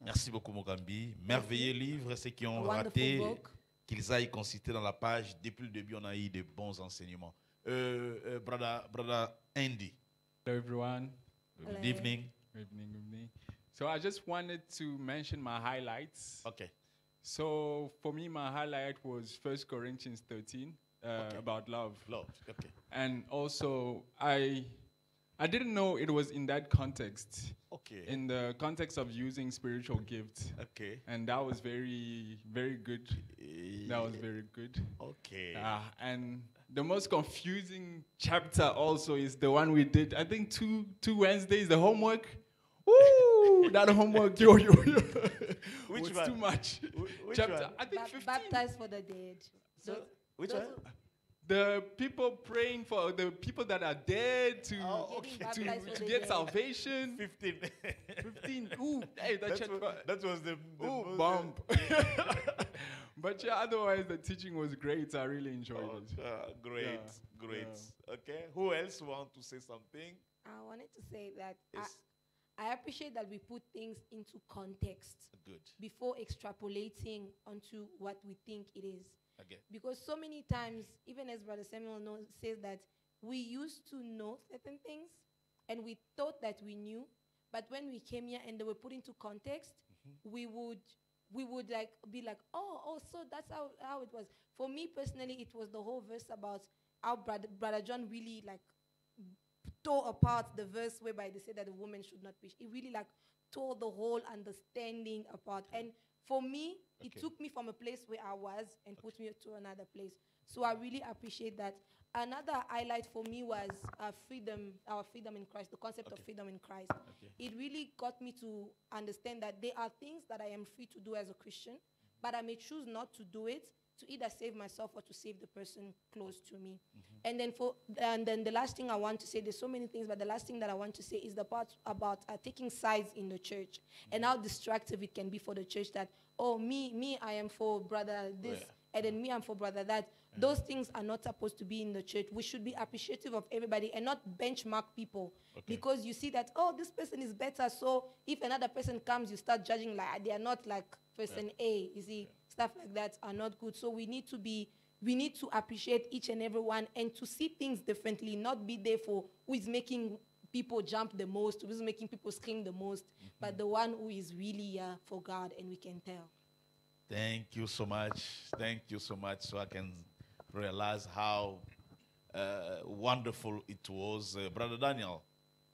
Merci beaucoup, Mogambi. Merveilleux livre. Ceux qui A ont wonderful raté, book. qu'ils aillent consulter dans la page. Depuis le début, on a eu de bons enseignements. Brother Andy, Hello, everyone. Hello. good evening. Good evening, good evening. So I just wanted to mention my highlights. Okay. So for me, my highlight was 1 Corinthians 13 about love. Love. Okay. And also, I didn't know it was in that context, Okay. in the context of using spiritual gifts. Okay. And that was very, very good. That was very good. Okay. And the most confusing chapter also is the one we did, I think two Wednesdays, the homework. Woo! That homework, yo. Which was one? too much. Which Chapter, one? I think 15. Baptized for the dead. So, Those- which those one? who- The people praying for the people that are dead to, Oh, Getting okay. baptized for to the get dead. salvation. 15. 15. Ooh, hey, that chapter. That was the Ooh, most- bump. But yeah, otherwise the teaching was great. I really enjoyed Oh, it. great, Yeah, great. yeah. Okay. Who else want to say something? I wanted to say that Yes. I appreciate that we put things into context Good. before extrapolating onto what we think it is. Okay. Because so many times, even as Brother Samuel says that we used to know certain things and we thought that we knew, but when we came here and they were put into context, we would like be like, oh, so that's how it was. For me personally, it was the whole verse about how Brother John really like tore apart the verse whereby they said that a woman should not preach. It really like tore the whole understanding apart. And for me, it Okay. took me from a place where I was and put me to another place. So I really appreciate that. Another highlight for me was our freedom in Christ, the concept of Okay. freedom in Christ. Okay. It really got me to understand that there are things that I am free to do as a Christian, but I may choose not to do it to either save myself or to save the person close to me. And then the last thing I want to say, there's so many things, but the last thing that I want to say is the part about taking sides in the church and how destructive it can be for the church that, oh, me, I am for brother this, and then me, I'm for brother that. Those things are not supposed to be in the church. We should be appreciative of everybody and not benchmark people because you see that, oh, this person is better. So if another person comes, you start judging like they are not like person A. You see, stuff like that are not good. So we need to appreciate each and every one and to see things differently, not be there for who is making people jump the most, who is making people scream the most, but the one who is really for God, and we can tell. Thank you so much. Thank you so much. So I can realize how wonderful it was. Brother Daniel,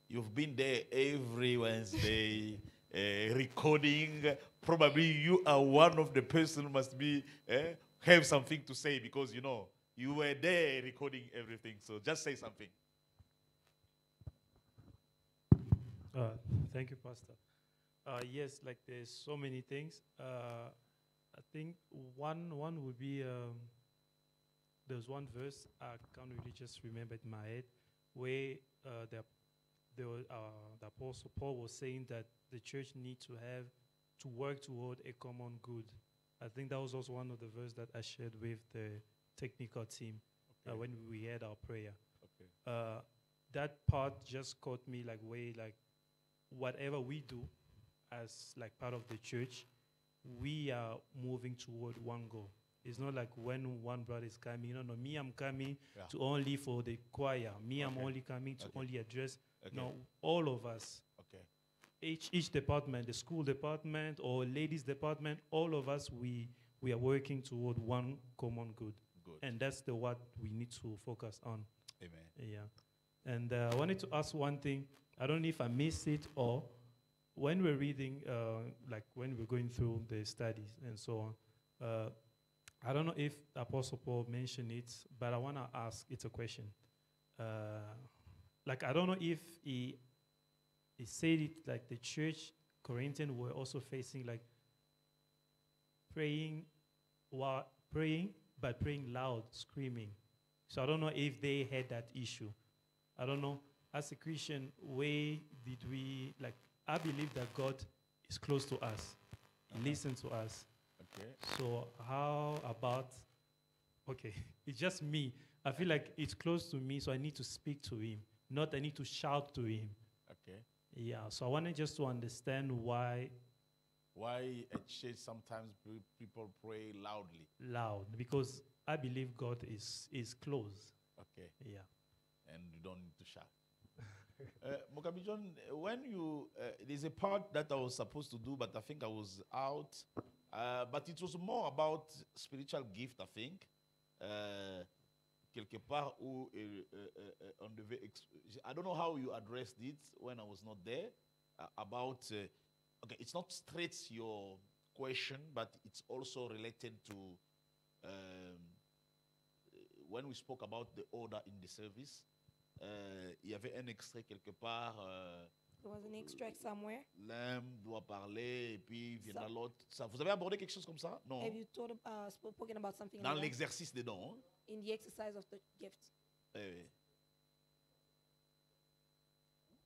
you've been there every Wednesday recording. Probably you are one of the person who must be have something to say because you were there recording everything. So just say something. Thank you, Pastor. Yes, like there's so many things. I think one would be there's one verse I can't really just remember in my head where the Apostle Paul was saying that the church needs to work toward a common good. I think that was also one of the verses that I shared with the technical team when we had our prayer. That part just caught me like whatever we do as like part of the church, we are moving toward one goal. It's not like when one brother is coming, no, me, I'm coming to only for the choir. Me, I'm only coming to only address. No, all of us. Each department, the school department or ladies department, all of us, we are working toward one common good. And that's what we need to focus on. Amen. Yeah. And I wanted to ask one thing. I don't know if I missed it or when we're reading, like when we're going through the studies and so on, I don't know if Apostle Paul mentioned it, but I want to ask, it's a question. Like, I don't know if he said it like the church, Corinthians were also facing like praying, but praying loud, screaming. So I don't know if they had that issue. I don't know. As a Christian, where did we, like, I believe that God is close to us. He listens to us. Ok. So how about, okay, it's just me. I feel like it's close to me, so I need to speak to him, not I need to shout to him. Ok. Yeah, so I wanted just to understand why Why at church sometimes people pray loudly? loud, because I believe God is close. Okay. Yeah. And you don't need to shout. Mokabi John, when you, there's a part that I was supposed to do, but I think I was out. But it was more about spiritual gift, I think. Quelque part où on devait. I don't know how you addressed it when I was not there. About, okay, it's not straight your question, but it's also related to when we spoke about the order in the service. Il y avait un extrait quelque part. There was an extract somewhere. L'un doit parler et puis viendra Ça- l'autre. Ça, vous avez abordé quelque chose comme ça? Non. Have you spoken about something Dans like that? l'exercice des dons. Hein? In the exercise of the gift? Oui.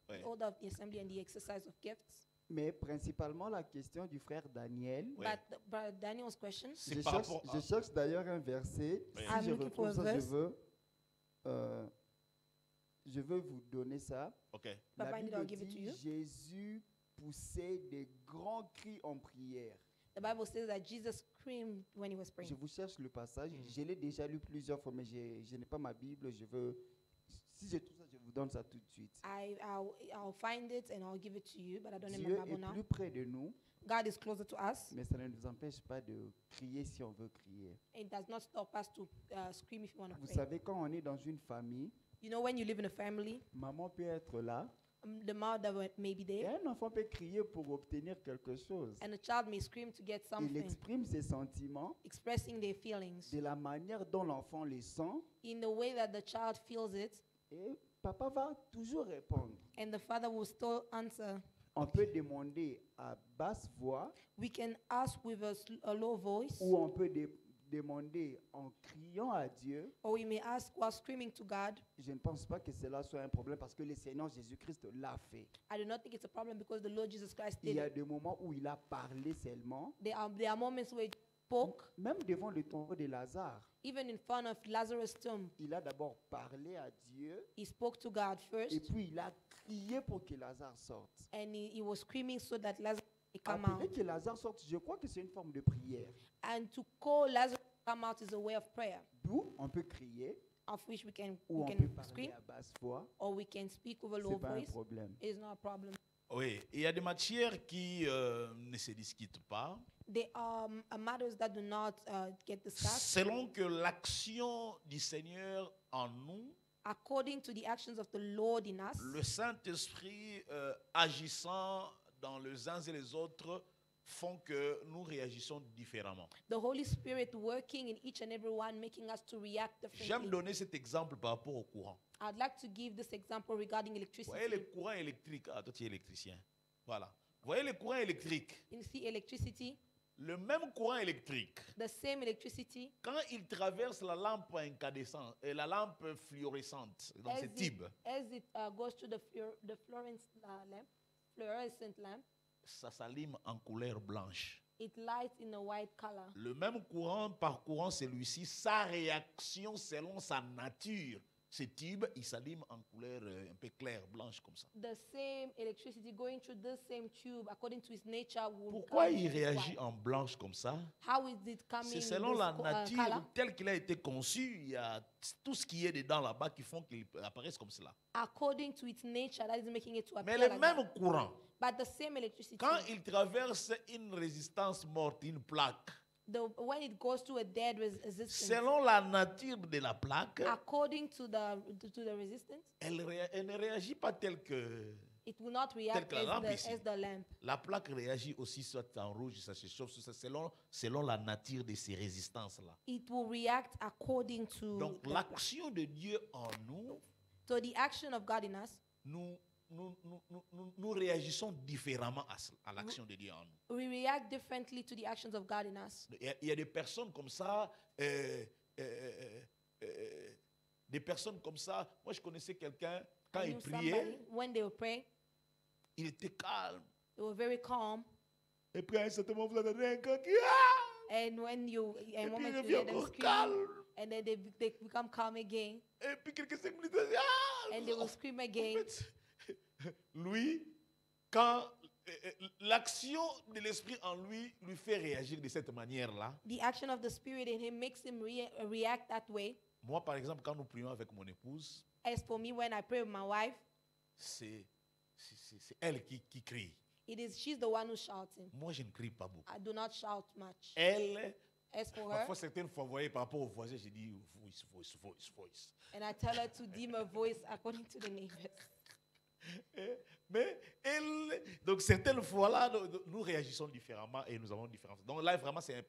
The order of the assembly and the exercise of gifts. Mais principalement la question du frère Daniel. Ouais. But Brother Daniel's question, C'est Je par cherche, rapport à. je cherche d'ailleurs un verset. Oui. Si I'm je looking for retrouve a ça, verse. je veux vous donner ça. Ok. La Bible, Bible I'll give it to dit you. Jésus poussait des grands cris en prière. the Bible says that Jesus screamed when he was Je praying. vous cherche le passage. Je l'ai déjà lu plusieurs fois, mais je n'ai pas ma Bible. Si je trouve ça, je vous donne ça tout de suite. I'll find it and I'll give it to you, but I don't have Dieu my Bible est now. plus près de nous, God is closer to us. mais ça ne nous empêche pas de crier si on veut crier. It does not stop us to scream if you want to Vous pray. savez, quand on est dans une famille, You know, when you live in a family, maman peut être là the mother may be et there, un enfant peut crier pour obtenir quelque chose. and a child may scream to get Il something, exprime ses sentiments expressing their feelings de la manière dont l'enfant les sent in the way that the child feels it, et papa va toujours répondre. and the father will still answer. On peut demander à basse voix We can ask with a low voice, ou on peut demander en criant à Dieu. or we may ask while screaming to God. Je ne pense pas que cela soit un problème parce que le Seigneur Jésus-Christ l'a fait. I do not think it's a problem because the Lord Jesus Christ Il did y a it. des moments où il a parlé seulement, There are moments where he spoke, même devant le tombeau de Lazare. even in front of Lazarus' tomb. Il a d'abord parlé à Dieu He spoke to God et first, puis il a crié pour que Lazare sorte. and he was screaming so that Lazarus may come out. Appeler que Lazare sorte, je crois que c'est une forme de prière. And to call Lazarus to come out is a way of prayer, D'où on peut crier of which we can ou on peut parler scream à basse voix. or we can speak with a C'est low pas un voice. problème. It is not a problem. Oui. Il y a des matières qui ne se discutent pas. There are matters that do not get discussed Selon que l'action du Seigneur en nous, according to the actions of the Lord in us. le Saint-Esprit agissant dans les uns et les autres, font que nous réagissons différemment. The Holy Spirit working in each and every one, making us to react J'aime differently. donner cet exemple par rapport au courant. I'd like to give this example regarding Vous electricity. voyez le courant électrique. Ah, toi, tu es électricien. Voilà. Vous voyez le courant électrique. You see electricity, Le même courant électrique, the same electricity, quand il traverse la lampe incandescente et la lampe fluorescente, donc as c'est it, tube, as it goes through the fluorescent lamp, ça s'allume en couleur blanche. it lights in a white color. Le même courant parcourant celui-ci, sa réaction selon sa nature, ce tube, il s'allume en couleur un peu claire, blanche comme ça. The same electricity going through the same tube, according to its nature, will Pourquoi come il in réagit white. en blanche comme ça? How is it coming C'est in selon this la color? nature telle qu'il a été conçu. Il y a tout ce qui est dedans là-bas qui font qu'il apparaisse comme cela. According to its nature, that is making it to Mais appear le like même that. courant, But the same electricity, quand il traverse une résistance morte, une plaque, when it goes through a dead resistance, selon la nature de la plaque, according to the resistance, elle ne réagit pas tel que... it will not react que la lampe ici. as the lamp. La plaque réagit aussi soit en rouge, ça se chauffe, ça, selon la nature de ces résistances-là. It will react according to Donc the l'action de Dieu en nous, so the action of God in us. nous réagissons différemment à l'action de Dieu en nous. We react differently to the actions of God in us. Il y a des personnes comme ça, des personnes comme ça. Moi, je connaissais quelqu'un, quand I il knew priait, somebody, when they would pray, il était calme. they were very calm. Et puis à un certain moment, vous entendez un gars qui... Ah! And when you, a Et puis moment il you revient hear them encore scream, calme. and then they become calm again, Et puis quelques minutes, ah! and they will scream En again. fait, lui, quand l'action de l'esprit en lui fait réagir de cette manière-là. The action of the Spirit in him makes him react that way. Moi, par exemple, quand nous prions avec mon épouse, As for me, when I pray with my wife, c'est elle qui crie. she's the one who's shouting. Moi, je ne crie pas beaucoup. I do not shout much. Elle, As for her, parfois, certaines fois, vous voyez, par rapport aux voisins, j'ai dit voice. and I tell her to dim her voice according to the neighbors. Mais elle, donc certaines fois-là, nous réagissons différemment et nous avons différentes. Donc là, vraiment, il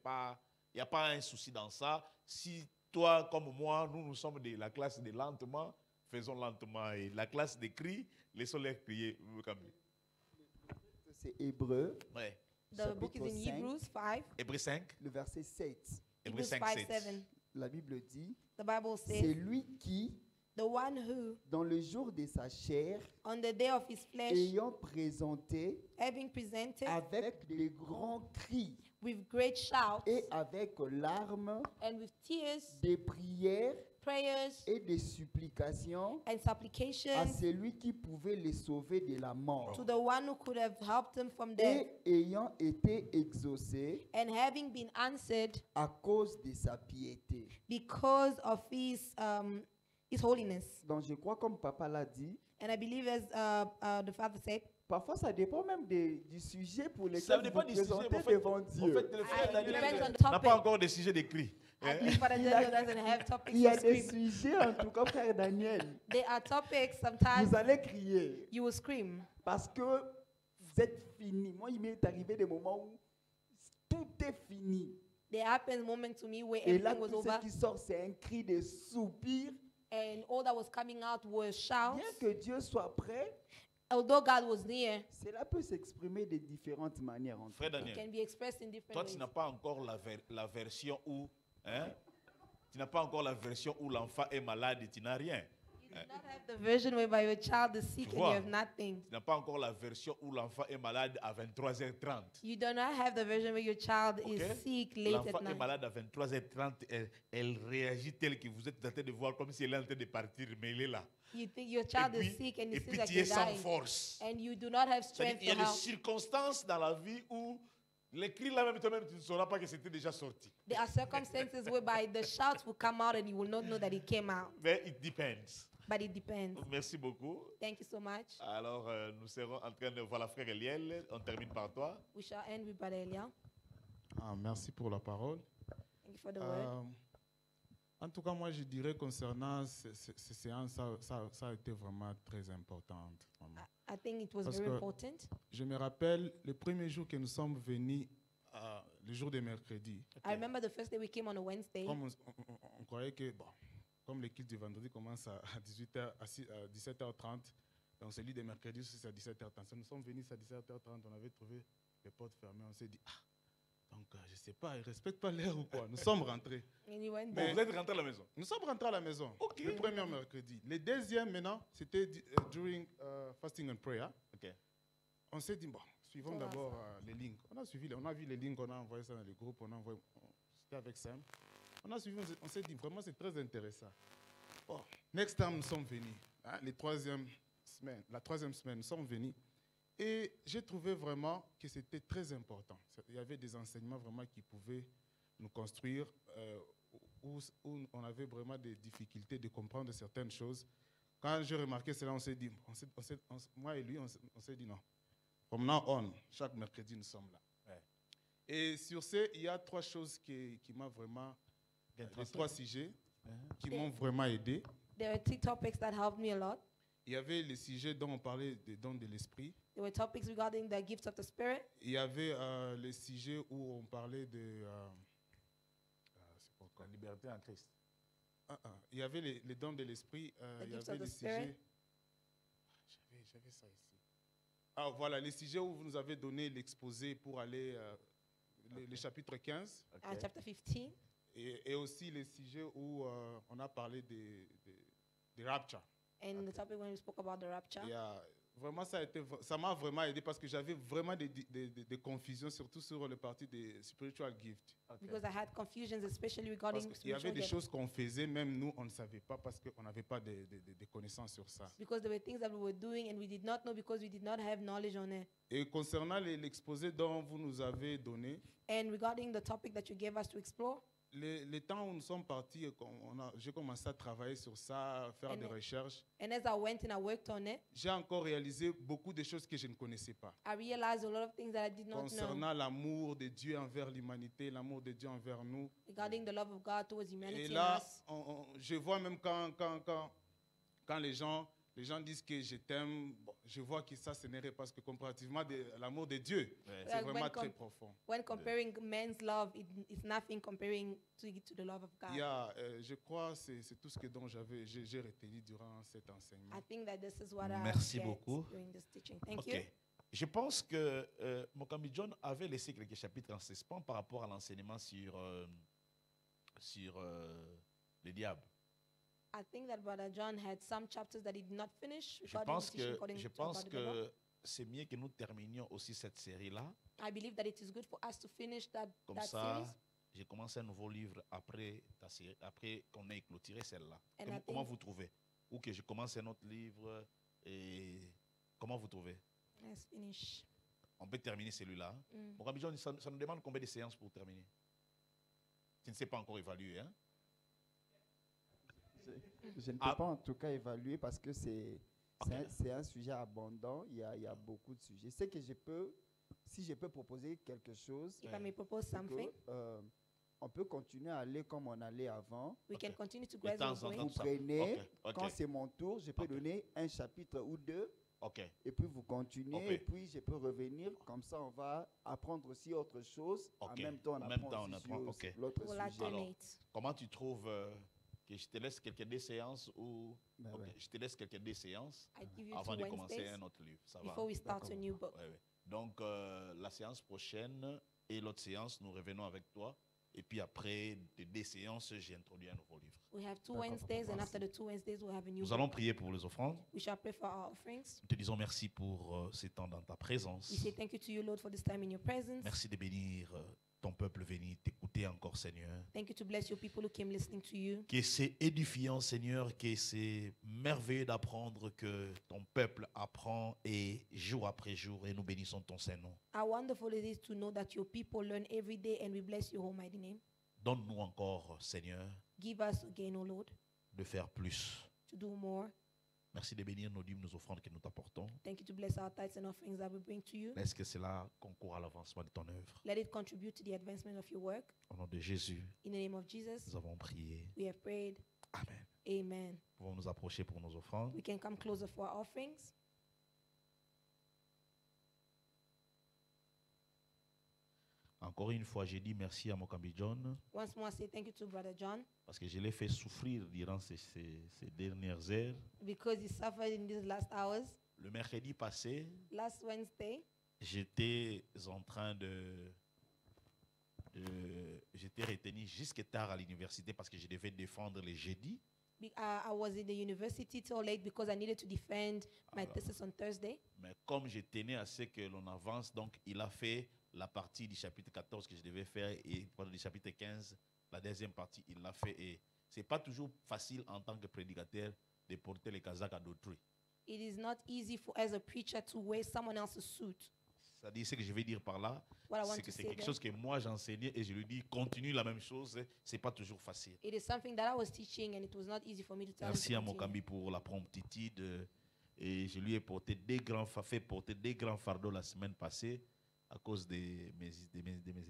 n'y a pas un souci dans ça. Si toi, comme moi, nous sommes de la classe de lentement, faisons lentement. Et la classe des cris, laissons-les crier. C'est Hébreu, Ouais. The book is chapitre in 5, Hebrews 5, Hébreux 5. le verset 7. Hébreux Hebrews 5, 5, 7. 7. La Bible dit, The Bible c'est says, lui qui, the one who, dans le jour de sa chair, on the day of his flesh, ayant présenté having presented avec des grands cris with great shouts et avec larmes, and with tears, des prières prayers, et des supplications and à supplications celui qui pouvait les sauver de la mort. to the one who could have helped them from death, Et ayant été exaucé and having been answered à cause de sa piété. because of his holiness. Donc je crois comme papa l'a dit, And I believe, as the Father said, parfois ça dépend même du sujet pour Ça lequel dépend vous du sujet. présentez En fait, devant Dieu. le frère It Daniel depends on the n'a topic. pas encore de sujet d'écrit. I believe Father Daniel doesn't have topics Il y a to des scream. sujets, en tout cas, frère Daniel. There are topics sometimes Vous allez crier you will scream parce que vous êtes fini. Moi, il m'est arrivé des moments où tout est fini. There happened a moment to me where Et là, everything was tout ce over, qui sort, c'est un cri de soupir. and all that was coming out was shouts. Bien que Dieu soit prêt, Although God was near, cela peut s'exprimer de différentes manières. En tout Frère cas. it Daniel, can be expressed in different toi, ways. tu n'as pas encore la version où, hein, tu n'as pas encore la version où l'enfant est malade et tu n'as rien. You do not have the version whereby your child is sick and you vois. have nothing. Tu n'as pas encore la version où l'enfant est malade à 23h30. You do not have the version where your child Ok? is sick late L'enfant at est night. malade à 23h30, elle réagit telle que vous êtes en train de voir comme si elle est en train de partir, mais elle est là. You think your child et is sick and puis, it et seems puis like tu es you're sans dying. force. And you do not have C'est-à-dire, strength il y a to des help. circonstances dans la vie où les cris là même toi-même tu ne sauras pas que c'était déjà sorti. There are circumstances whereby the shouts will come out and you will not know that it came out. Mais it depends. But it depends. Merci beaucoup. Thank you so much. Alors, nous serons en train de voir la frère Eliel. On termine par toi. We shall end with Brother Elia. Merci pour la parole. Thank you for the word. En tout cas, moi, je dirais concernant ces séances, ça a été vraiment très important. vraiment. I think it was Parce very que- important. Je me rappelle le premier jour que nous sommes venus, le jour de mercredi, I remember the first day we came on a Wednesday. comme on croyait que, bon, comme l'équipe du vendredi commence à 18h, à 17h30, donc celui de mercredi, c'est à 17h30. Nous sommes venus à 17h30, on avait trouvé les portes fermées, on s'est dit, donc je ne sais pas, ils ne respectent pas l'heure ou quoi. Nous sommes rentrés. And we went Bon, there. vous êtes rentré à la maison. Nous sommes rentrés à la maison, Ok. le premier mercredi. Le deuxième, maintenant, c'était during fasting and prayer. Ok. On s'est dit, bon, suivons Voilà, d'abord les lignes. On a vu les lignes, on a envoyé ça dans les groupes, c'était avec Sam. On a suivi, on s'est dit, vraiment, c'est très intéressant. Bon, next time, nous sommes venus. La troisième semaine, nous sommes venus. Et j'ai trouvé vraiment que c'était très important. Il y avait des enseignements vraiment qui pouvaient nous construire, où on avait vraiment des difficultés de comprendre certaines choses. Quand j'ai remarqué cela, on s'est dit, moi et lui, on s'est dit non. From now on, chaque mercredi, nous sommes là. Ouais. Et sur ce, il y a trois choses qui m'ont vraiment, les trois sujets qui m'ont vraiment aidé. There were 2 topics that helped me a lot. Il y avait les sujets dont on parlait des dons de l'esprit. There were topics regarding the gifts of the Spirit. Il y avait les sujets où on parlait de... c'est pas La quoi? liberté en Christ. Il y avait les dons de l'esprit. Il y gifts avait of the les Spirit. sujets... J'avais ça ici. Voilà, les sujets où vous nous avez donné l'exposé pour aller... le chapitre 15. Ok. Chapter 15. Et aussi les sujets où on a parlé the rapture. And the topic when we spoke about the rapture. Yeah, vraiment, ça m'a vraiment aidé parce que j'avais vraiment des confusions, surtout sur le parti des spiritual gifts. Because I had confusions, especially Parce regarding qu'il y avait spiritual des gifts. choses qu'on faisait, même nous, on ne savait pas parce qu'on n'avait pas de connaissances sur ça. Because there were things that we were doing and we did not know because we did not have knowledge on it. Et concernant l'exposé dont vous nous avez donné, And regarding the topic that you gave us to explore, les temps où nous sommes partis, j'ai commencé à travailler sur ça, à faire And des then- recherches. and as I went and I worked on it, J'ai encore réalisé beaucoup de choses que je ne connaissais pas. I realized a lot of things that I did not know Concernant l'amour de Dieu envers l'humanité, l'amour de Dieu envers nous. regarding the love of God towards Et humanity là, and us. je vois même quand les gens disent que je t'aime, bon, je vois que ça, ce n'est parce que comparativement de l'amour de Dieu, Ouais. c'est Like vraiment when très com- profond. When comparing man's love, it's nothing comparing to the love of God. Je crois que c'est tout ce que dont j'ai retenu durant cet enseignement. I think that this is what I Merci get beaucoup. during this teaching. Thank Ok. you. Je pense que Mokambi John avait laissé quelques chapitres en suspens par rapport à l'enseignement sur le diable. I think that Brother John had some chapters that he did not finish Je regarding pense the teaching que, according je to pense about the devil. que c'est mieux que nous terminions aussi cette série-là. I believe that it is good for us to finish that Comme series. ça, j'ai commencé un nouveau livre après après qu'on ait clôturé celle-là. And Comment, I comment think- vous trouvez? Ou que je commence un autre livre et comment vous trouvez? Let's finish. On peut terminer celui-là. Mm. Mokambi John, ça nous demande combien de séances pour terminer? Tu ne sais pas encore évaluer, hein? Je ne peux Ah. pas en tout cas évaluer parce que c'est Ok. c'est un sujet abondant. Il y a beaucoup de sujets. C'est que si je peux proposer quelque chose, If I may propose c'est que, something, on peut continuer à aller comme on allait avant. we Ok. can continue to De go as temps we're en going. temps, Vous ça. prenez, Ok, ok. quand c'est mon tour, je peux Ok. donner un chapitre ou deux, Ok. et puis vous continuez, Ok. et puis je peux revenir. Comme ça, on va apprendre aussi autre chose. En Ok. même temps, on En même apprend temps, on aussi apprend, sur ok. l'autre We'll sujet. alternate. Comment tu trouves que je te laisse quelques deux séances ou Ben Ok, ouais. je te laisse quelques deux séances I give you avant 2 de commencer Wednesdays un autre livre. Ça va? before we start a D'accord. new book. Ouais, ouais. Donc, la séance prochaine et l'autre séance, nous revenons avec toi. Et puis après de deux séances, j'ai introduit un nouveau livre. We have 2 D'accord, Wednesdays, and merci. after the 2 Wednesdays, we'll have a new Nous book. allons prier pour les offrandes. We shall pray for our offerings. Nous te disons merci pour ce temps dans ta présence. We say thank you to you, Lord, for this time in your presence. Merci de bénir ton peuple venu t'écouter encore, Seigneur. Thank you to bless your people who came listening to you. Que c'est édifiant, Seigneur, que c'est merveilleux d'apprendre que ton peuple apprend et jour après jour, et nous bénissons ton Saint-Nom. How wonderful it is to know that your people learn every day, and we bless your almighty name. Donne-nous encore, Seigneur, Give us again, O Lord, de faire plus. to do more. Merci de bénir nos dîmes, nos offrandes que nous t'apportons. Thank you to bless our tithes and offerings that we bring to you. Laisse que cela concourt à l'avancement de ton œuvre. Let it contribute to the advancement of your work. Au nom de Jésus, In the name of Jesus, nous avons prié. we have prayed. Amen. Amen. Nous pouvons nous approcher pour nos offrandes. We can come closer for our offerings. Encore une fois, j'ai dit merci à Mokambi John Once more, I say thank you to Brother John parce que je l'ai fait souffrir durant ces dernières heures. because he suffered in these last hours. Le mercredi passé, Last Wednesday, j'étais en train j'étais retenu jusqu'à tard à l'université parce que je devais défendre les jeudis. I was in the university till late because I needed to defend my Alors. thesis on Thursday. Mais comme je tenais à ce que l'on avance, donc il a fait la partie du chapitre 14 que je devais faire et pendant le chapitre 15, la deuxième partie, il l'a fait. Et c'est pas toujours facile en tant que prédicateur de porter les casaques à d'autrui. It is not easy for as a preacher to wear someone else's suit. C'est-à-dire, ce que je veux dire par là, What I want c'est to que c'est say quelque there, chose que moi j'enseignais et je lui dis, continue la même chose, c'est pas toujours facile. it is something that I was teaching, and it was not easy for me to tell him Merci to à continue. Mokambi pour la promptitude. Et je lui ai fait porter des grands fardeaux la semaine passée à cause de mes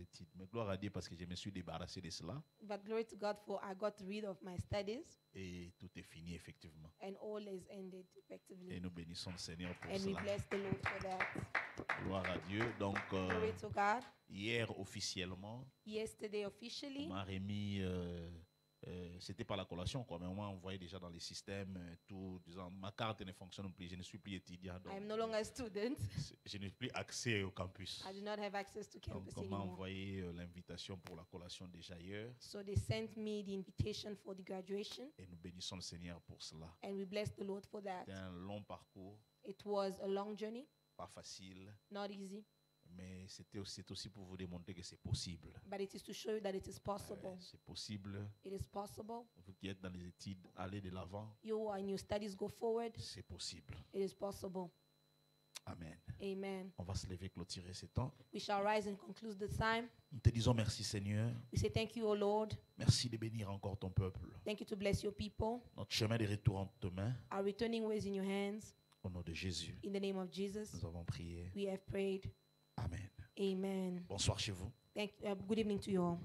études. Mais gloire à Dieu parce que je me suis débarrassé de cela But glory to God for I got rid of my studies, et tout est fini effectivement. and all is ended effectively. Et nous bénissons le Seigneur pour And we cela. bless the Lord for that. Gloire à Dieu. Donc, Glory to God. hier officiellement, Yesterday, on officially, m'a remis c'était pas la collation, quoi, mais au moins on voyait déjà dans les systèmes, tout, disant, ma carte ne fonctionne plus, je ne suis plus étudiant, donc I am no longer a student. je n'ai plus accès au campus. I do not have access to Donc, campus on m'a anymore. envoyé l'invitation pour la collation déjà ailleurs, So they sent me the invitation for the graduation, et nous bénissons le Seigneur pour cela. and we bless the Lord for that. C'était un long parcours, It was a long journey, pas facile, not easy, mais c'est aussi pour vous démontrer que c'est possible. but it is to show you that it is possible. C'est possible. It is possible. Vous qui êtes dans les études, allez de l'avant. You and your studies go forward. C'est possible. It is possible. Amen. Amen. On va se lever, clôturer ce temps. We shall rise and conclude the time. Nous te disons merci, Seigneur. We say thank you, O Lord. Merci de bénir encore ton peuple. Thank you to bless your people. Notre chemin de retour entre tes mains. Our returning ways in your hands. Au nom de Jésus, In the name of Jesus, nous avons prié. we have prayed. Amen. Amen. Bonsoir chez vous. Good evening to you all.